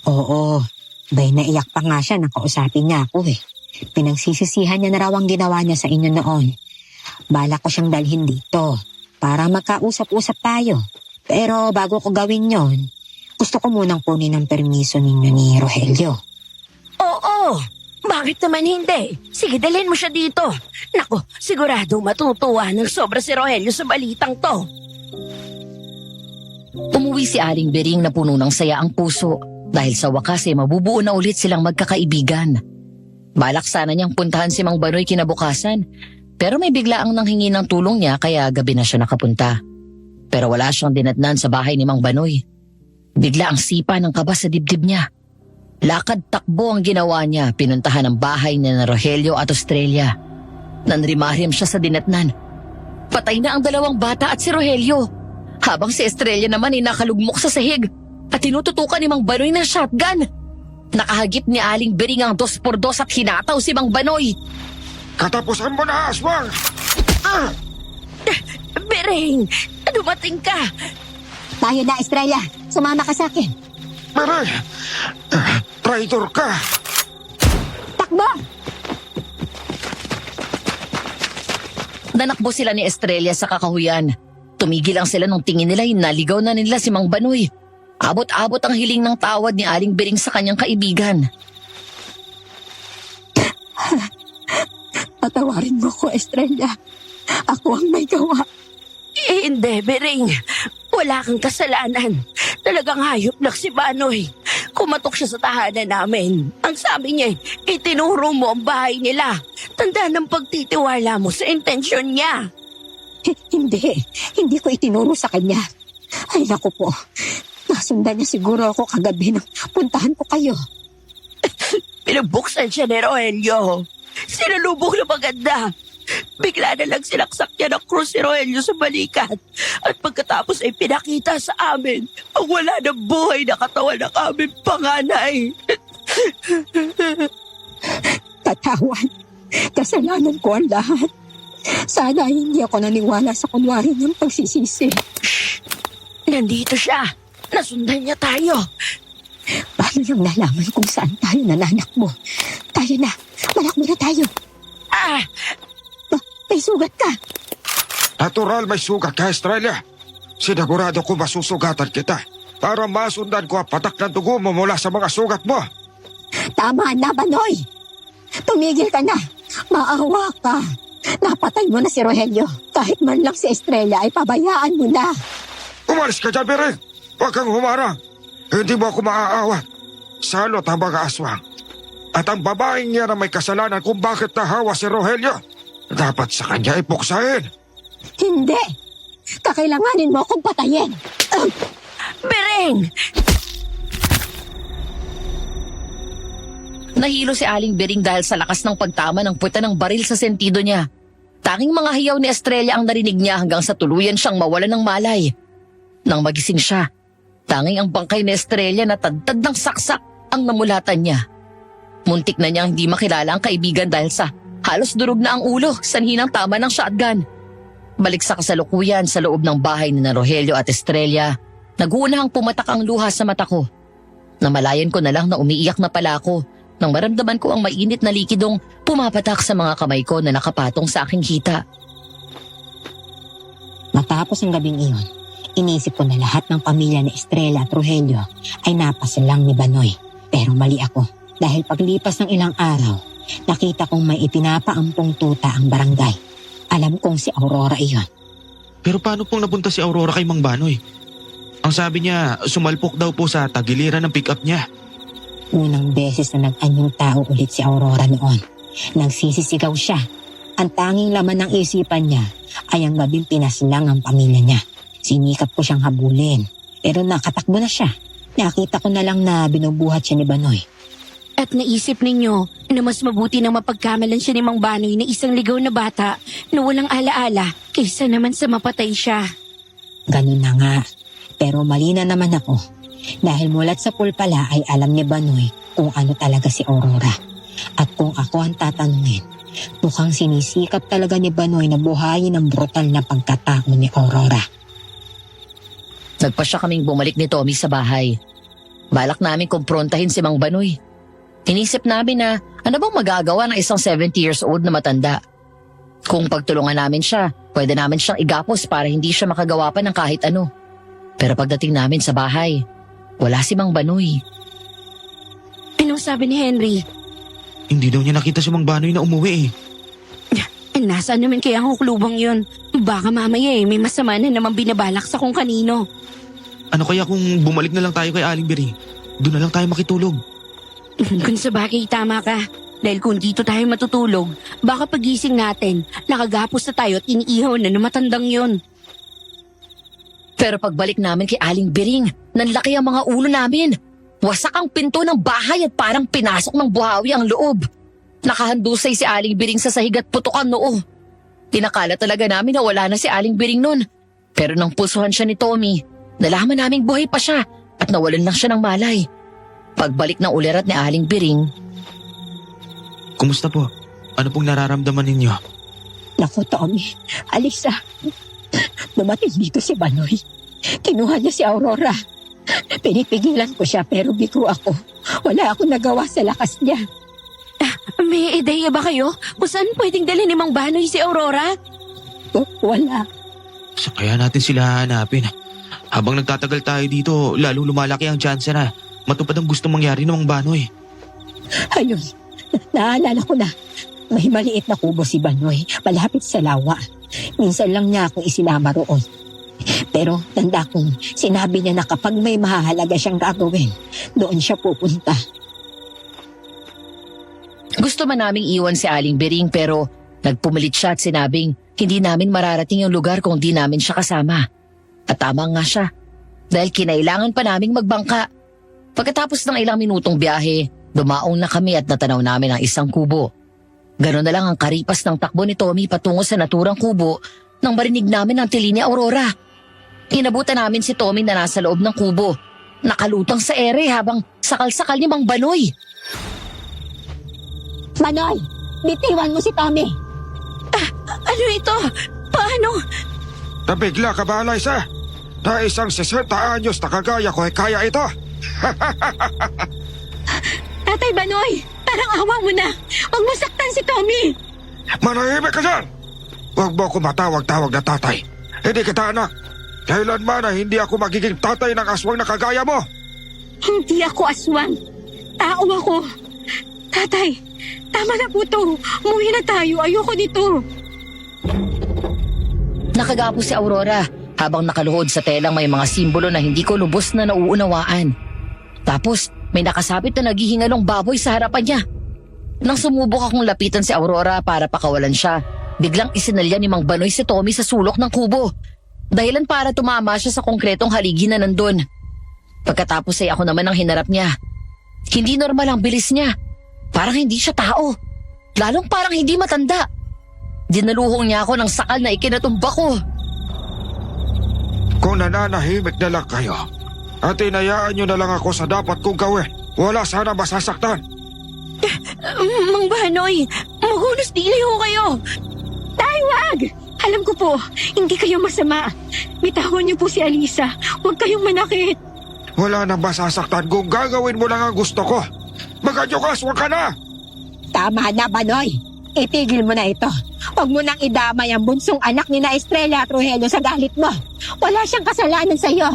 Oo, bay naiyak pa nga siya nang kausapin niya ako Pinagsisisihan niya na raw ang ginawa niya sa inyo noon. Balak ko siyang dalhin dito para magkausap-usap tayo. Pero bago ko gawin yon, gusto ko munang kunin ang permiso ninyo ni Rogelio. Oo. Bakit naman hindi? Sige, dalhin mo siya dito. Naku, sigurado matutuwa ng sobra si Rogelio sa balitang to. Umuwi si Aling Bering na puno ng saya ang puso dahil sa wakas ay mabubuo na ulit silang magkakaibigan. Balak sana niyang puntahan si Mang Banoy kinabukasan, pero may biglaang nanghingi ng tulong niya kaya gabi na siya nakapunta. Pero wala siyang dinatnan sa bahay ni Mang Banoy. Bigla ang sipa ng kaba sa dibdib niya. Lakad takbo ang ginawa niya, pinuntahan ang bahay ni Rogelio at Estrella. Nanrimarim siya sa dinatnan. Patay na ang dalawang bata at si Rogelio. Habang si Estrella naman ay nakalugmok sa sahig at tinututukan ni Mang Banoy ng shotgun. Nakahagip ni Aling Bering ang 2x2 at hinataw si Mang Banoy. Katapusan mo na, aswang! Bering, dumating ka. Tayo na, Estrella. Sumama ka sa akin. Bere! Traitor ka! Takbo! Nanakbo sila ni Estrella sa kakahuyan. Tumigil lang sila nung tingin nila yung naligaw na nila si Mang Banoy. Abot-abot ang hiling ng tawad ni Aling Bering sa kanyang kaibigan. Patawarin mo ko, Estrella. Ako ang may gawa. Hindi, Bering. Wala kang kasalanan. Talagang hayop lang si Banoy. Kumatok siya sa tahanan namin. Ang sabi niya, itinuro mo ang bahay nila. Tanda ng pagtitiwala mo sa intensyon niya. Hindi ko itinuro sa kanya. Ay naku po, Nasundan niya siguro ako kagabi nang puntahan ko kayo. Pinagbuksan siya ni Rogelio. Sinalubong na maganda. Bigla na lang sinaksak niya ng krus si Rogelio sa balikat. At pagkatapos ay pinakita sa amin ang wala ng buhay na katawan ng aming panganay. Katawan, kasalanan ko ang lahat. Sana hindi ako naniwala sa kunwari niyang pagsisisi. Nandito siya. Nasundan niya tayo. Paano niyang nalaman kung saan tayo nananakbo? Tayo na, malakbo na tayo. Ah! May sugat ka. Natural may sugat ka, Estrella. Sinagurado ko masusugatan kita para masundan ko ang patak ng dugo mo mula sa mga sugat mo. Tama na, Banoy. Tumigil ka na. Maawa ka. Napatay mo na si Rogelio. Kahit man lang si Estrella ay pabayaan mo na. Umalis ka dyan, Bering. Huwag kang humarang. Hindi mo ako maaawat. Salot ang mga aswang. At ang babaeng niya na may kasalanan kung bakit nahawa si Rogelio, dapat sa kanya ipuksain. Hindi. Kakailanganin mo akong patayin. Bering! Nahilo si Aling Bering dahil sa lakas ng pagtama ng puta ng baril sa sentido niya. Tanging mga hiyaw ni Estrella ang narinig niya hanggang sa tuluyan siyang mawalan ng malay. Nang magising siya, tanging ang bangkay ni Estrella na tadtad ng saksak ang namulatan niya. Muntik na niyang hindi makilala ang kaibigan dahil sa halos durog na ang ulo sanhi ng tama ng shotgun. Balik sa kasalukuyan sa loob ng bahay ni Rogelio at Estrella, nag-uunahang pumatak ang luha sa mata ko. Namalayan ko na lang na umiiyak na pala ako nang maramdaman ko ang mainit na likidong pumapatak sa mga kamay ko na nakapatong sa aking hita. Matapos ang gabing iyon, inisip ko na lahat ng pamilya ni Estrella at Rogelio ay napasalang ni Banoy. Pero mali ako dahil paglipas ng ilang araw, nakita kong may ipinapaampong tuta ang barangay. Alam kong si Aurora iyon. Pero paano pong napunta si Aurora kay Mang Banoy? Ang sabi niya, sumalpok daw po sa tagiliran ng pick-up niya. Unang beses na nag-anyong tao ulit si Aurora noon. Nagsisisigaw siya. Ang tanging laman ng isipan niya ay ang gabing pinaslang ang pamilya niya. Sinikap ko siyang habulin. Pero nakatakbo na siya. Nakita ko na lang na binubuhat siya ni Banoy. At naisip ninyo na mas mabuti nang mapagkamalan siya ni Mang Banoy na isang ligaw na bata na walang alaala kaysa naman sa mapatay siya. Ganun na nga. Pero mali na naman ako. Dahil mulat sa pool pala ay alam ni Banoy kung ano talaga si Aurora. At kung ako ang tatanungin, mukhang sinisikap talaga ni Banoy na buhayin ang brutal na pagkatao ni Aurora. Nagpasya kaming bumalik ni Tommy sa bahay. Balak namin kumprontahin si Mang Banoy. Inisip namin na ano bang magagawa ng isang 70 years old na matanda. Kung pagtulungan namin siya, pwede namin siyang igapos para hindi siya makagawa pa ng kahit ano. Pero pagdating namin sa bahay, wala si Mang Banoy. Anong sabi ni Henry? Hindi daw niya nakita si Mang Banoy na umuwi eh. Nasaan naman kaya ang huklubang yun? Baka mamaya may masama na naman binabalak sa kung kanino. Ano kaya kung bumalik na lang tayo kay Aling Bering? Doon na lang tayo makitulog. Kung sa bagay tama ka. Dahil kung dito tayo matutulog, baka pagising natin, nakagapos na tayo at iniihaw na ng matandang yun. Pero pagbalik namin kay Aling Bering, nanlaki ang mga ulo namin. Wasak ang pinto ng bahay at parang pinasok ng buhawi ang loob. Nakahandusay si Aling Bering sa sahig at putok ang noo. Tinakala talaga namin na wala na si Aling Bering nun. Pero nang pulsuhan siya ni Tommy, nalaman naming buhay pa siya at nawalan lang siya ng malay. Pagbalik ng ulirat ni Aling Bering, Kumusta po? Ano pong nararamdaman ninyo? Naku, Tommy, Alisa, dumating dito si Banoy. Kinuha niya si Aurora. Pinipigilan ko siya pero bigo ako. Wala akong nagawa sa lakas niya. May ideya ba kayo kung saan pwedeng dalhin ni Mang Banoy si Aurora? Wala. Sa kaya natin sila hanapin. Habang nagtatagal tayo dito, lalong lumalaki ang tsansa na matupad ang gusto mangyari ng Mang Banoy. Ayun, naalala ko na. May maliit na kubo si Banoy, malapit sa lawa. Minsan lang niya akong isinama roon. Pero tanda kong sinabi niya na kapag may mahahalaga siyang gagawin, doon siya pupunta. gusto man naming iwan si Aling Bering pero nagpumalit siya at sinabing hindi namin mararating yung lugar kung di namin siya kasama. At tama nga siya. dahil kinailangan pa naming magbangka. Pagkatapos ng ilang minutong biyahe, dumaong na kami at natanaw namin ang isang kubo. Ganon na lang ang karipas ng takbo ni Tommy patungo sa naturang kubo nang marinig namin ang tili ni Aurora. Inabutan namin si Tommy na nasa loob ng kubo, nakalutang sa ere habang sakal-sakal ni Mang Banoy. Banoy, bitiwan mo si Tommy. Ano ito? Paano? Nabigla ka ba, Liza? Na isang 60 anyos na kagaya ko ay kaya ito? Tatay Banoy, parang awa mo na. Huwag mo saktan si Tommy. Manahimik ka dyan! Huwag mo ako matawag-tawag na tatay. Hindi kita anak. Kailanman na hindi ako magiging tatay ng aswang na kagaya mo. Hindi ako aswang. Tao ako. Tatay, tama na po to. Umuwi na tayo. Ayoko dito. Nakagapo si Aurora habang nakaluhod sa telang may mga simbolo na hindi ko lubos na nauunawaan. Tapos may nakasabit na naghihingalong baboy sa harapan niya. Nang sumubok akong lapitan si Aurora para pakawalan siya, biglang isinalya ni Mang Banoy si Tommy sa sulok ng kubo. Dahilan para tumama siya sa konkretong haligi na nandun. Pagkatapos ay ako naman ang hinarap niya. Hindi normal ang bilis niya. Parang hindi siya tao. Lalong parang hindi matanda. Dinaluhong niya ako ng sakal na ikinatumba ko. Kung nananahimik na lang kayo at inayaan nyo na lang ako sa dapat kong gawin, wala sana masasaktan. Mang Banoy, magunos dili ho kayo. Tay, wag! Alam ko po, hindi kayo masama. Bitawan niyo po si Alisa. Huwag kayong manakit. Wala nang masasaktan kung gagawin mo lang ang gusto ko. Magadyukas, wag ka na! Tama na, Banoy. Itigil mo na ito. Huwag mo nang idamay ang bunsong anak ni na Estrella at Rogelio sa galit mo. Wala siyang kasalanan sa iyo.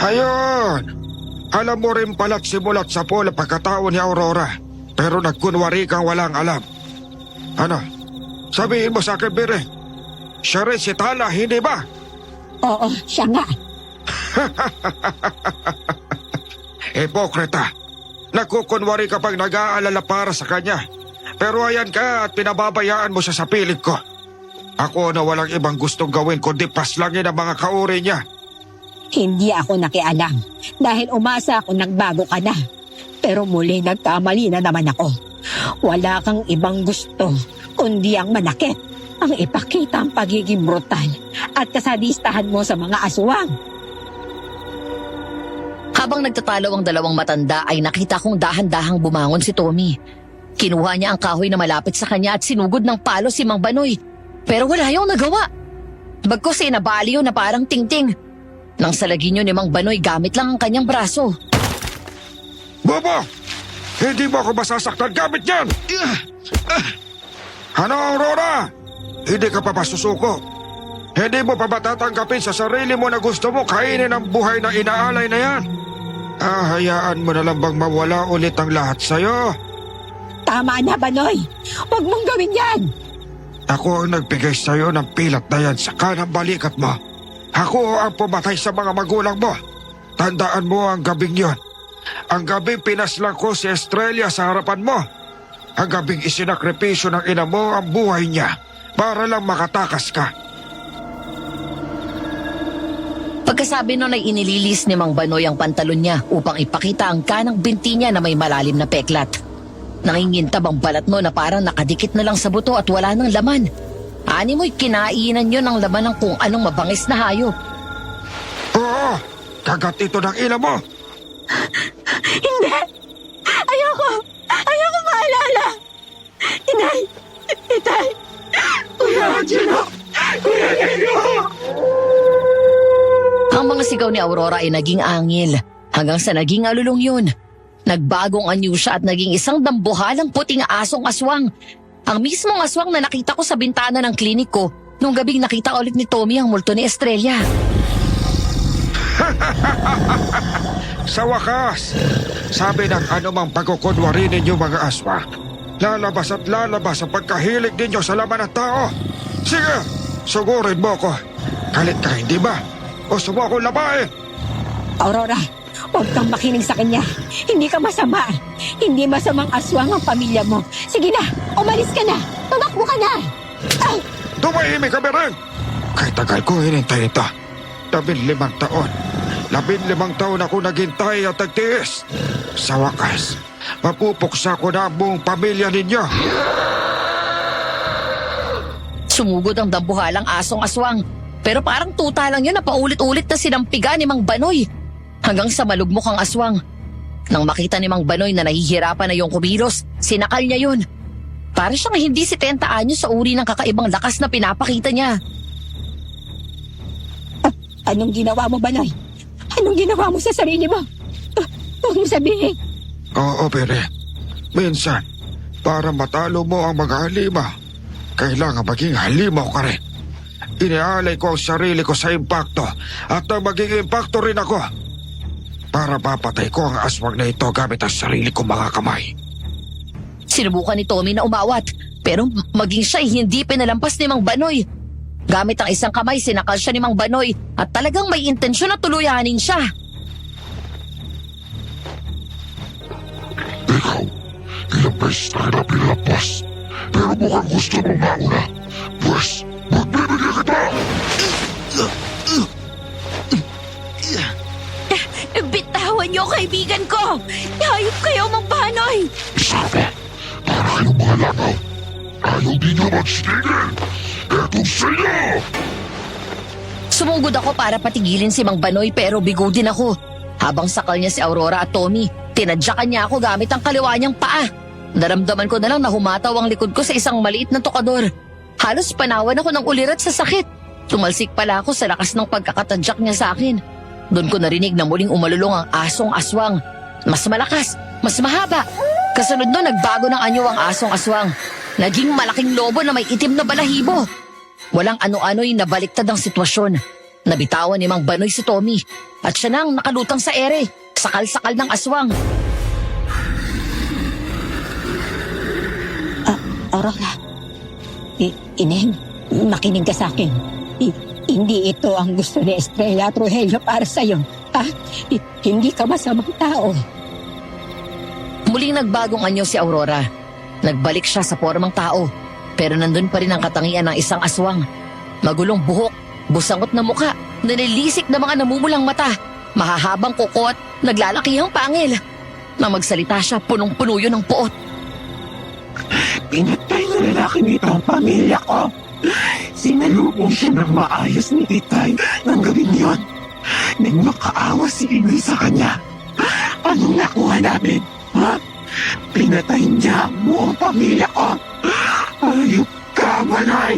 Ayun! Alam mo rin pala't simulat sa pola pagkatao ni Aurora. Pero nagkunwari kang walang alam. Ano? Sabihin mo sa akin, Bire. Siya rin si Tala, hindi ba? Oo, siya nga. Hipokrita. Nagkukunwari kapag nag-aalala para sa kanya. Pero ayan ka at pinababayaan mo siya sa piling ko. Ako na walang ibang gustong gawin kundi paslangin ang mga kauri niya. Hindi ako nakialam dahil umasa ako nagbago ka na. Pero muli nagkamali na naman ako. Wala kang ibang gusto kundi ang manakit. Ang ipakita ang pagiging brutal at kasadistahan mo sa mga aswang. Habang nagtatalo ang dalawang matanda ay nakita kong dahan-dahang bumangon si Tommy. Kinuha niya ang kahoy na malapit sa kanya at sinugod ng palo si Mang Banoy. Pero wala yung nagawa. Bagkus inabali yun na parang tingting. Nang salagin yun ni Mang Banoy gamit lang ang kanyang braso. Bobo! Hindi mo ako masasaktan gamit yan! Ano, Aurora? Hindi ka pa masusuko. Hindi mo pa ba tatanggapin sa sarili mo na gusto mo kainin ang buhay na inaalay na yan? Hayaan mo na lang bang mawala ulit ang lahat sa'yo? Tama na, Banoy. Huwag mong gawin yan. Ako ang nagbigay sa'yo ng pilat na yan sa kanang balikat mo. Ako ang pumatay sa mga magulang mo. Tandaan mo ang gabing yon. Ang gabing pinaslang ko si Estrella sa harapan mo. Ang gabing isinakripisyo ng ina mo ang buhay niya para lang makatakas ka. Pagkasabi nun ay inililis ni Mang Banoy ang pantalon niya upang ipakita ang kanang binti niya na may malalim na peklat. Nangingintab ang balat mo na parang nakadikit na lang sa buto at wala nang laman. Ani mo'y kinainan yun ng laman ng kung anong mabangis na hayop. Oo, kagat ito ng ina mo. Hindi! Ayoko! Ayoko maalala! Inay! Itay! Kuya Angelo! Kuya Angelo! Ang mga sigaw ni Aurora ay naging angil hanggang sa naging alulong yun. Nagbagong anyo siya at naging isang dambuhalang puting asong aswang. Ang mismong aswang na nakita ko sa bintana ng klinik ko nung gabing nakita ulit ni Tommy ang multo ni Estrella. Sa wakas, sabi ng anumang pagkukunwari ninyo mga aswang, lalabas at lalabas ang pagkahilig ninyo sa laman ng tao. Sige, sugurin mo ko. Galit ka, hindi ba? Gusto mo akong labain? Aurora, huwag kang makinig sa kanya. Hindi ka masama. Hindi masamang aswang ang pamilya mo. Sige na, umalis ka na. Tumakbo ka na. Ay! Tumahimik kami rin! Kahit tagal ko hinintay ito. 15 taon. 15 taon ako naghintay at nagtiis. Sa wakas, mapupuksa ko na ang buong pamilya ninyo. Sumugod ang dambuhalang asong aswang. Pero parang tuta lang yun na paulit-ulit na sinampiga ni Mang Banoy. Hanggang sa malugmok ang aswang. Nang makita ni Mang Banoy na nahihirapan na yung kumilos, sinakal niya yun. Para siyang hindi 70 anyos sa uri ng kakaibang lakas na pinapakita niya. Anong ginawa mo, Banoy? Anong ginawa mo sa sarili mo? Huwag mo sabihin. Oo, Pere. Minsan, para matalo mo ang mga halima, kailangan maging halimaw ka rin. Inialay ko ang sarili ko sa impacto at nang maging impacto rin ako para mapatay ko ang aswang na ito gamit ang sarili kong mga kamay. Sinubukan ni Tommy na umawat, pero maging siya'y hindi pinalampas ni Mang Banoy. Gamit ang isang kamay, sinakal siya ni Mang Banoy at talagang may intensyon na tuluyanin siya. Ikaw, ilang beses na kita pinalampas, pero mukhang gusto mo mauna. Pues, magbibigyan kita! Bitawan niyo, kaibigan ko! Hayop kayo, Mang Banoy! Isa pa, para kayong mga lagaw. Ayaw din nyo magsitigil. Etong sa'yo! Sumugod ako para patigilin si Mang Banoy pero bigo din ako. Habang sakal niya si Aurora at Tommy, tinadyakan niya ako gamit ang kaliwa niyang paa. Naramdaman ko na lang na humataw ang likod ko sa isang maliit na tokador. Halos panawan ako ng ulirat sa sakit. Tumalsik pala ako sa lakas ng pagkakatadyak niya sa akin. Doon ko narinig na muling umalulong ang asong aswang. Mas malakas, mas mahaba. Kasunod nun, nagbago ng anyo ang asong aswang. Naging malaking lobo na may itim na balahibo. Walang ano-ano'y nabaliktad ang sitwasyon. Nabitawan ni Mang Banoy si Tommy at siya nang nakalutang sa ere, sakal-sakal ng aswang. Aurora. Ineng, makinig ka sa akin. Hindi ito ang gusto ni Estrella at Rogelio para sa'yo. Hindi ka masamang tao. Muling nagbagong anyo si Aurora. Nagbalik siya sa pormang tao, pero nandun pa rin ang katangian ng isang aswang. Magulong buhok, busangot na muka, nanilisik na mga namumulang mata, mahahabang kuko at naglalakihang pangil. Nang magsalita siya, punong-puno yun ng puot. Pinatay na lalaki nito ang pamilya ko. Sinalubong siya ng maayos ni Titay ng gabing yun. Nang makaawa si Inay sa kanya. Anong nakuha namin? Ha? Pinatay niya ang buong pamilya ko. Ayop ka, Banoy.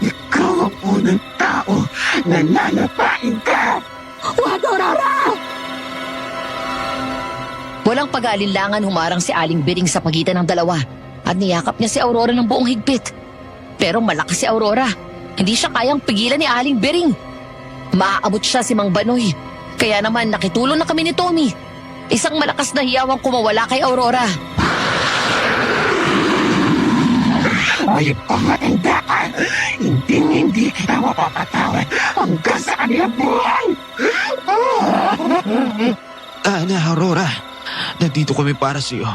Ikaw ang unang tao na lalapain ka. Huwag, Aurora! Walang pag-aalinlangan humarang si Aling Biring sa pagitan ng dalawa at niyakap niya si Aurora ng buong higpit. Pero malakas si Aurora. Hindi siya kayang pigilan ni Aling Biring. Maaabot siya si Mang Banoy. Kaya naman nakitulong na kami ni Tommy. Isang malakas na hiyawang kumawala kay Aurora. Ayop ka, matanda ka. Hindi kita mapapatawad hanggang sa kanilang buhay. Ana, Aurora. Nandito kami para sa iyo.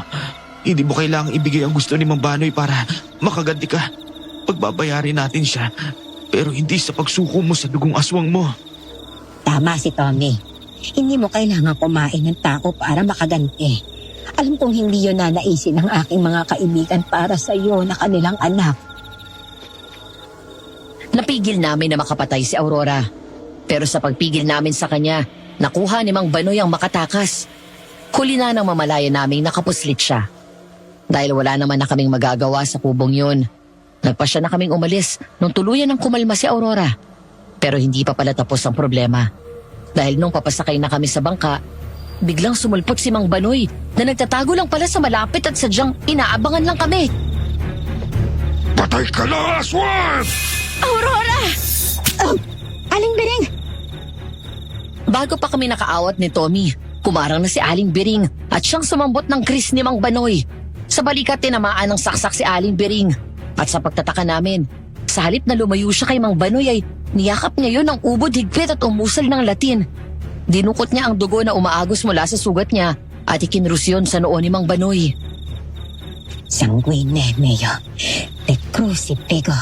Hindi mo kailangang ibigay ang gusto ni Mang Banoy para makaganti ka. Pagbabayarin natin siya, pero hindi sa pagsuko mo sa dugong aswang mo. Tama si Tommy. Hindi mo kailangan kumain ng tao para makaganti. Alam kong hindi yun nanaisin ng aking mga kaibigan para sa iyo na kanilang anak. Napigil namin na makapatay si Aurora. Pero sa pagpigil namin sa kanya, nakuha ni Mang Banoy ang makatakas. Huli na ng mamalaya naming nakapuslit siya. Dahil wala naman na kaming magagawa sa kubong yun, nagpasya na kaming umalis nung tuluyan ng kumalma si Aurora. Pero hindi pa pala tapos ang problema. Dahil nung papasakay na kami sa bangka, biglang sumulpot si Mang Banoy na nagtatago lang pala sa malapit at sadyang inaabangan lang kami. Patay ka na, aswang! Aurora! Aling Biring! Bago pa kami nakaawat ni Tommy, kumarang na si Aling Biring at siyang sumambot ng kris ni Mang Banoy. Sa balikat tinamaan ng saksak si Aling Biring. At sa pagtataka namin, sa halip na lumayo siya kay Mang Banoy ay niyakap niya yun ng ubod higpit at umusal ng latin. Dinukot niya ang dugo na umaagos mula sa sugat niya at ikinrus yun sa noo ni Mang Banoy. Sanguine meo, te crucifigo.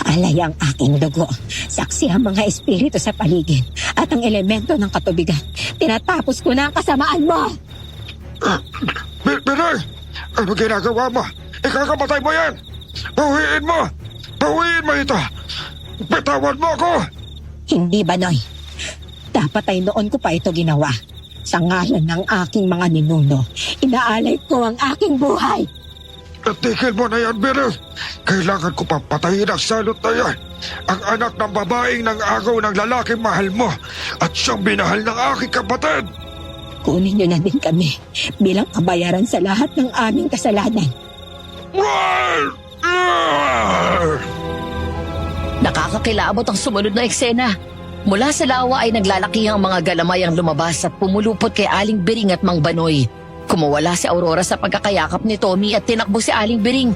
Alay ang aking dugo. Saksi ang mga espiritu sa paligid at ang elemento ng katubigan. Tinatapos ko na ang kasamaan mo! Binay! Ano ginagawa mo? Ikakamatay mo yan! Bawiin mo! Bawiin mo ito! Bitawan mo ako! Hindi, Banoy. Dapat ay noon ko pa ito ginawa. Sa ngalan ng aking mga ninuno, inaalay ko ang aking buhay. Tigil mo na yan, Binay! Kailangan ko pang patayin ang salot na yan! Ang anak ng babaeng nang agaw ng lalaking mahal mo at siyang binahal ng aking kapatid! Kunin niyo na din kami bilang kabayaran sa lahat ng aming kasalanan. Nakakakilabot ang sumunod na eksena. Mula sa lawa ay naglalaki ang mga galamay ang lumabas at pumulupot kay Aling Biring at Mang Banoy. Kumawala si Aurora sa pagkakayakap ni Tommy at tinakbo si Aling Biring.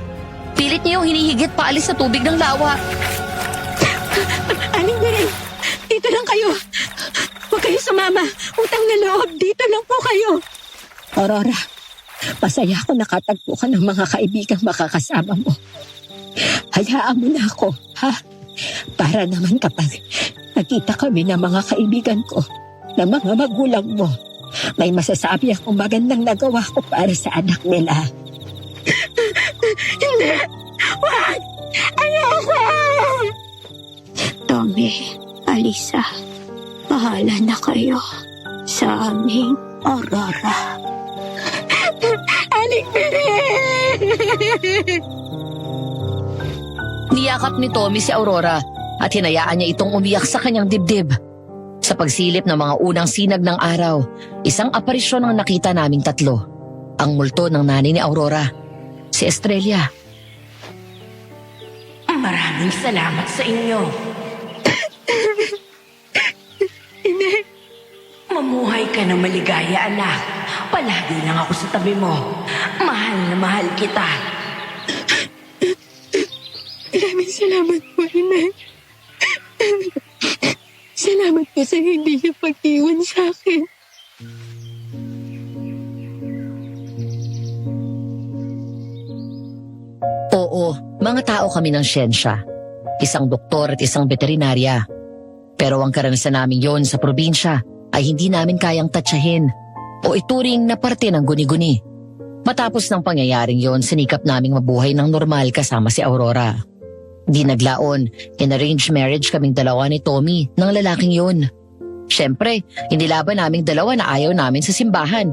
Pilit niya yung hinihigit paalis sa tubig ng lawa. Aling Biring, dito lang kayo. Huwag kayo sumama. Utang na loob, dito lang po kayo. Aurora, masaya ako nakatagpo ka ng mga kaibigang makakasama mo. Hayaan mo na ako, ha? Para naman kapag nakita kami ng mga kaibigan ko, ng mga magulang mo, may masasabi akong magandang nagawa ko para sa anak nila. Hindi! Wag! Ayoko! Tommy, Alisa, bahala na kayo sa aming Aurora. Aling Biring! Niyakap ni Tommy si Aurora at hinayaan niya itong umiyak sa kanyang dibdib. Sa pagsilip ng mga unang sinag ng araw, isang aparisyon ang nakita naming tatlo. Ang multo ng nanay ni Aurora, si Estrella. Maraming salamat sa inyo. Mamuhay ka ng maligaya, anak. Palagi lang ako sa tabi mo. Mahal na mahal kita. Maraming salamat po, Inay. Salamat po sa hindi niyo pag-iwan sa akin. Oo, mga tao kami ng siyensya. Isang doktor at isang veterinarya. Pero ang karanasan namin yon sa probinsya ay hindi namin kayang tatsyahin o ituring na parte ng guni-guni. Matapos ng pangyayaring yon, sinikap naming mabuhay ng normal kasama si Aurora. Di naglaon, in-arranged marriage kaming dalawa ni Tommy ng lalaking yon. Siyempre, inilaban naming dalawa na ayaw namin sa simbahan.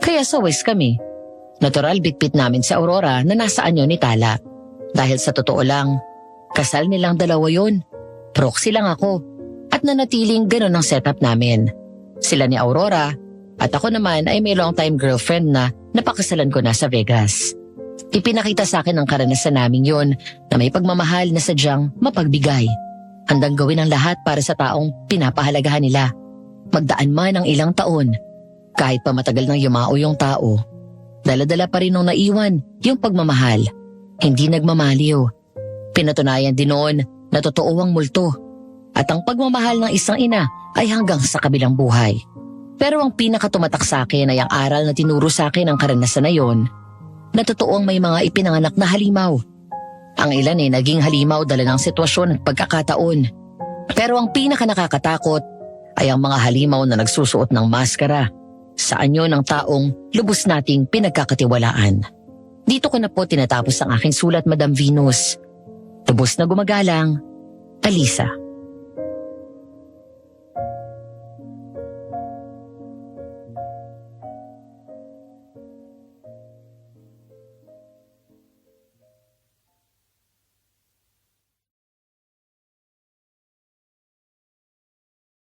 Kaya sawis kami. Natural bitbit namin si Aurora na nasa anyo ni Tala. Dahil sa totoo lang, kasal nilang dalawa yon. Proxy lang ako at nanatiling ganun ang setup namin. Sila ni Aurora at ako naman ay may long-time girlfriend na napakasalan ko na sa Vegas. Ipinakita sa akin ang karanasan namin yon na may pagmamahal na sadyang mapagbigay. Handang gawin ang lahat para sa taong pinapahalagahan nila. Magdaan man ang ilang taon, kahit pa matagal nang yumao yung tao, dala-dala pa rin nung naiwan yung pagmamahal. Hindi nagmamaliw. Pinatunayan din noon na totoo ang multo at ang pagmamahal ng isang ina ay hanggang sa kabilang buhay. Pero ang pinakatumatak sa akin ay ang aral na tinuro sa akin ng karanasan na yon, na totoong may mga ipinanganak na halimaw. Ang ilan ay naging halimaw dala ng sitwasyon at pagkakataon. Pero ang pinaka nakakatakot ay ang mga halimaw na nagsusuot ng maskara sa anyo ng taong lubos nating pinagkakatiwalaan. Dito ko na po tinatapos ang aking sulat, Madam Venus. Lubos na gumagalang, Alisa.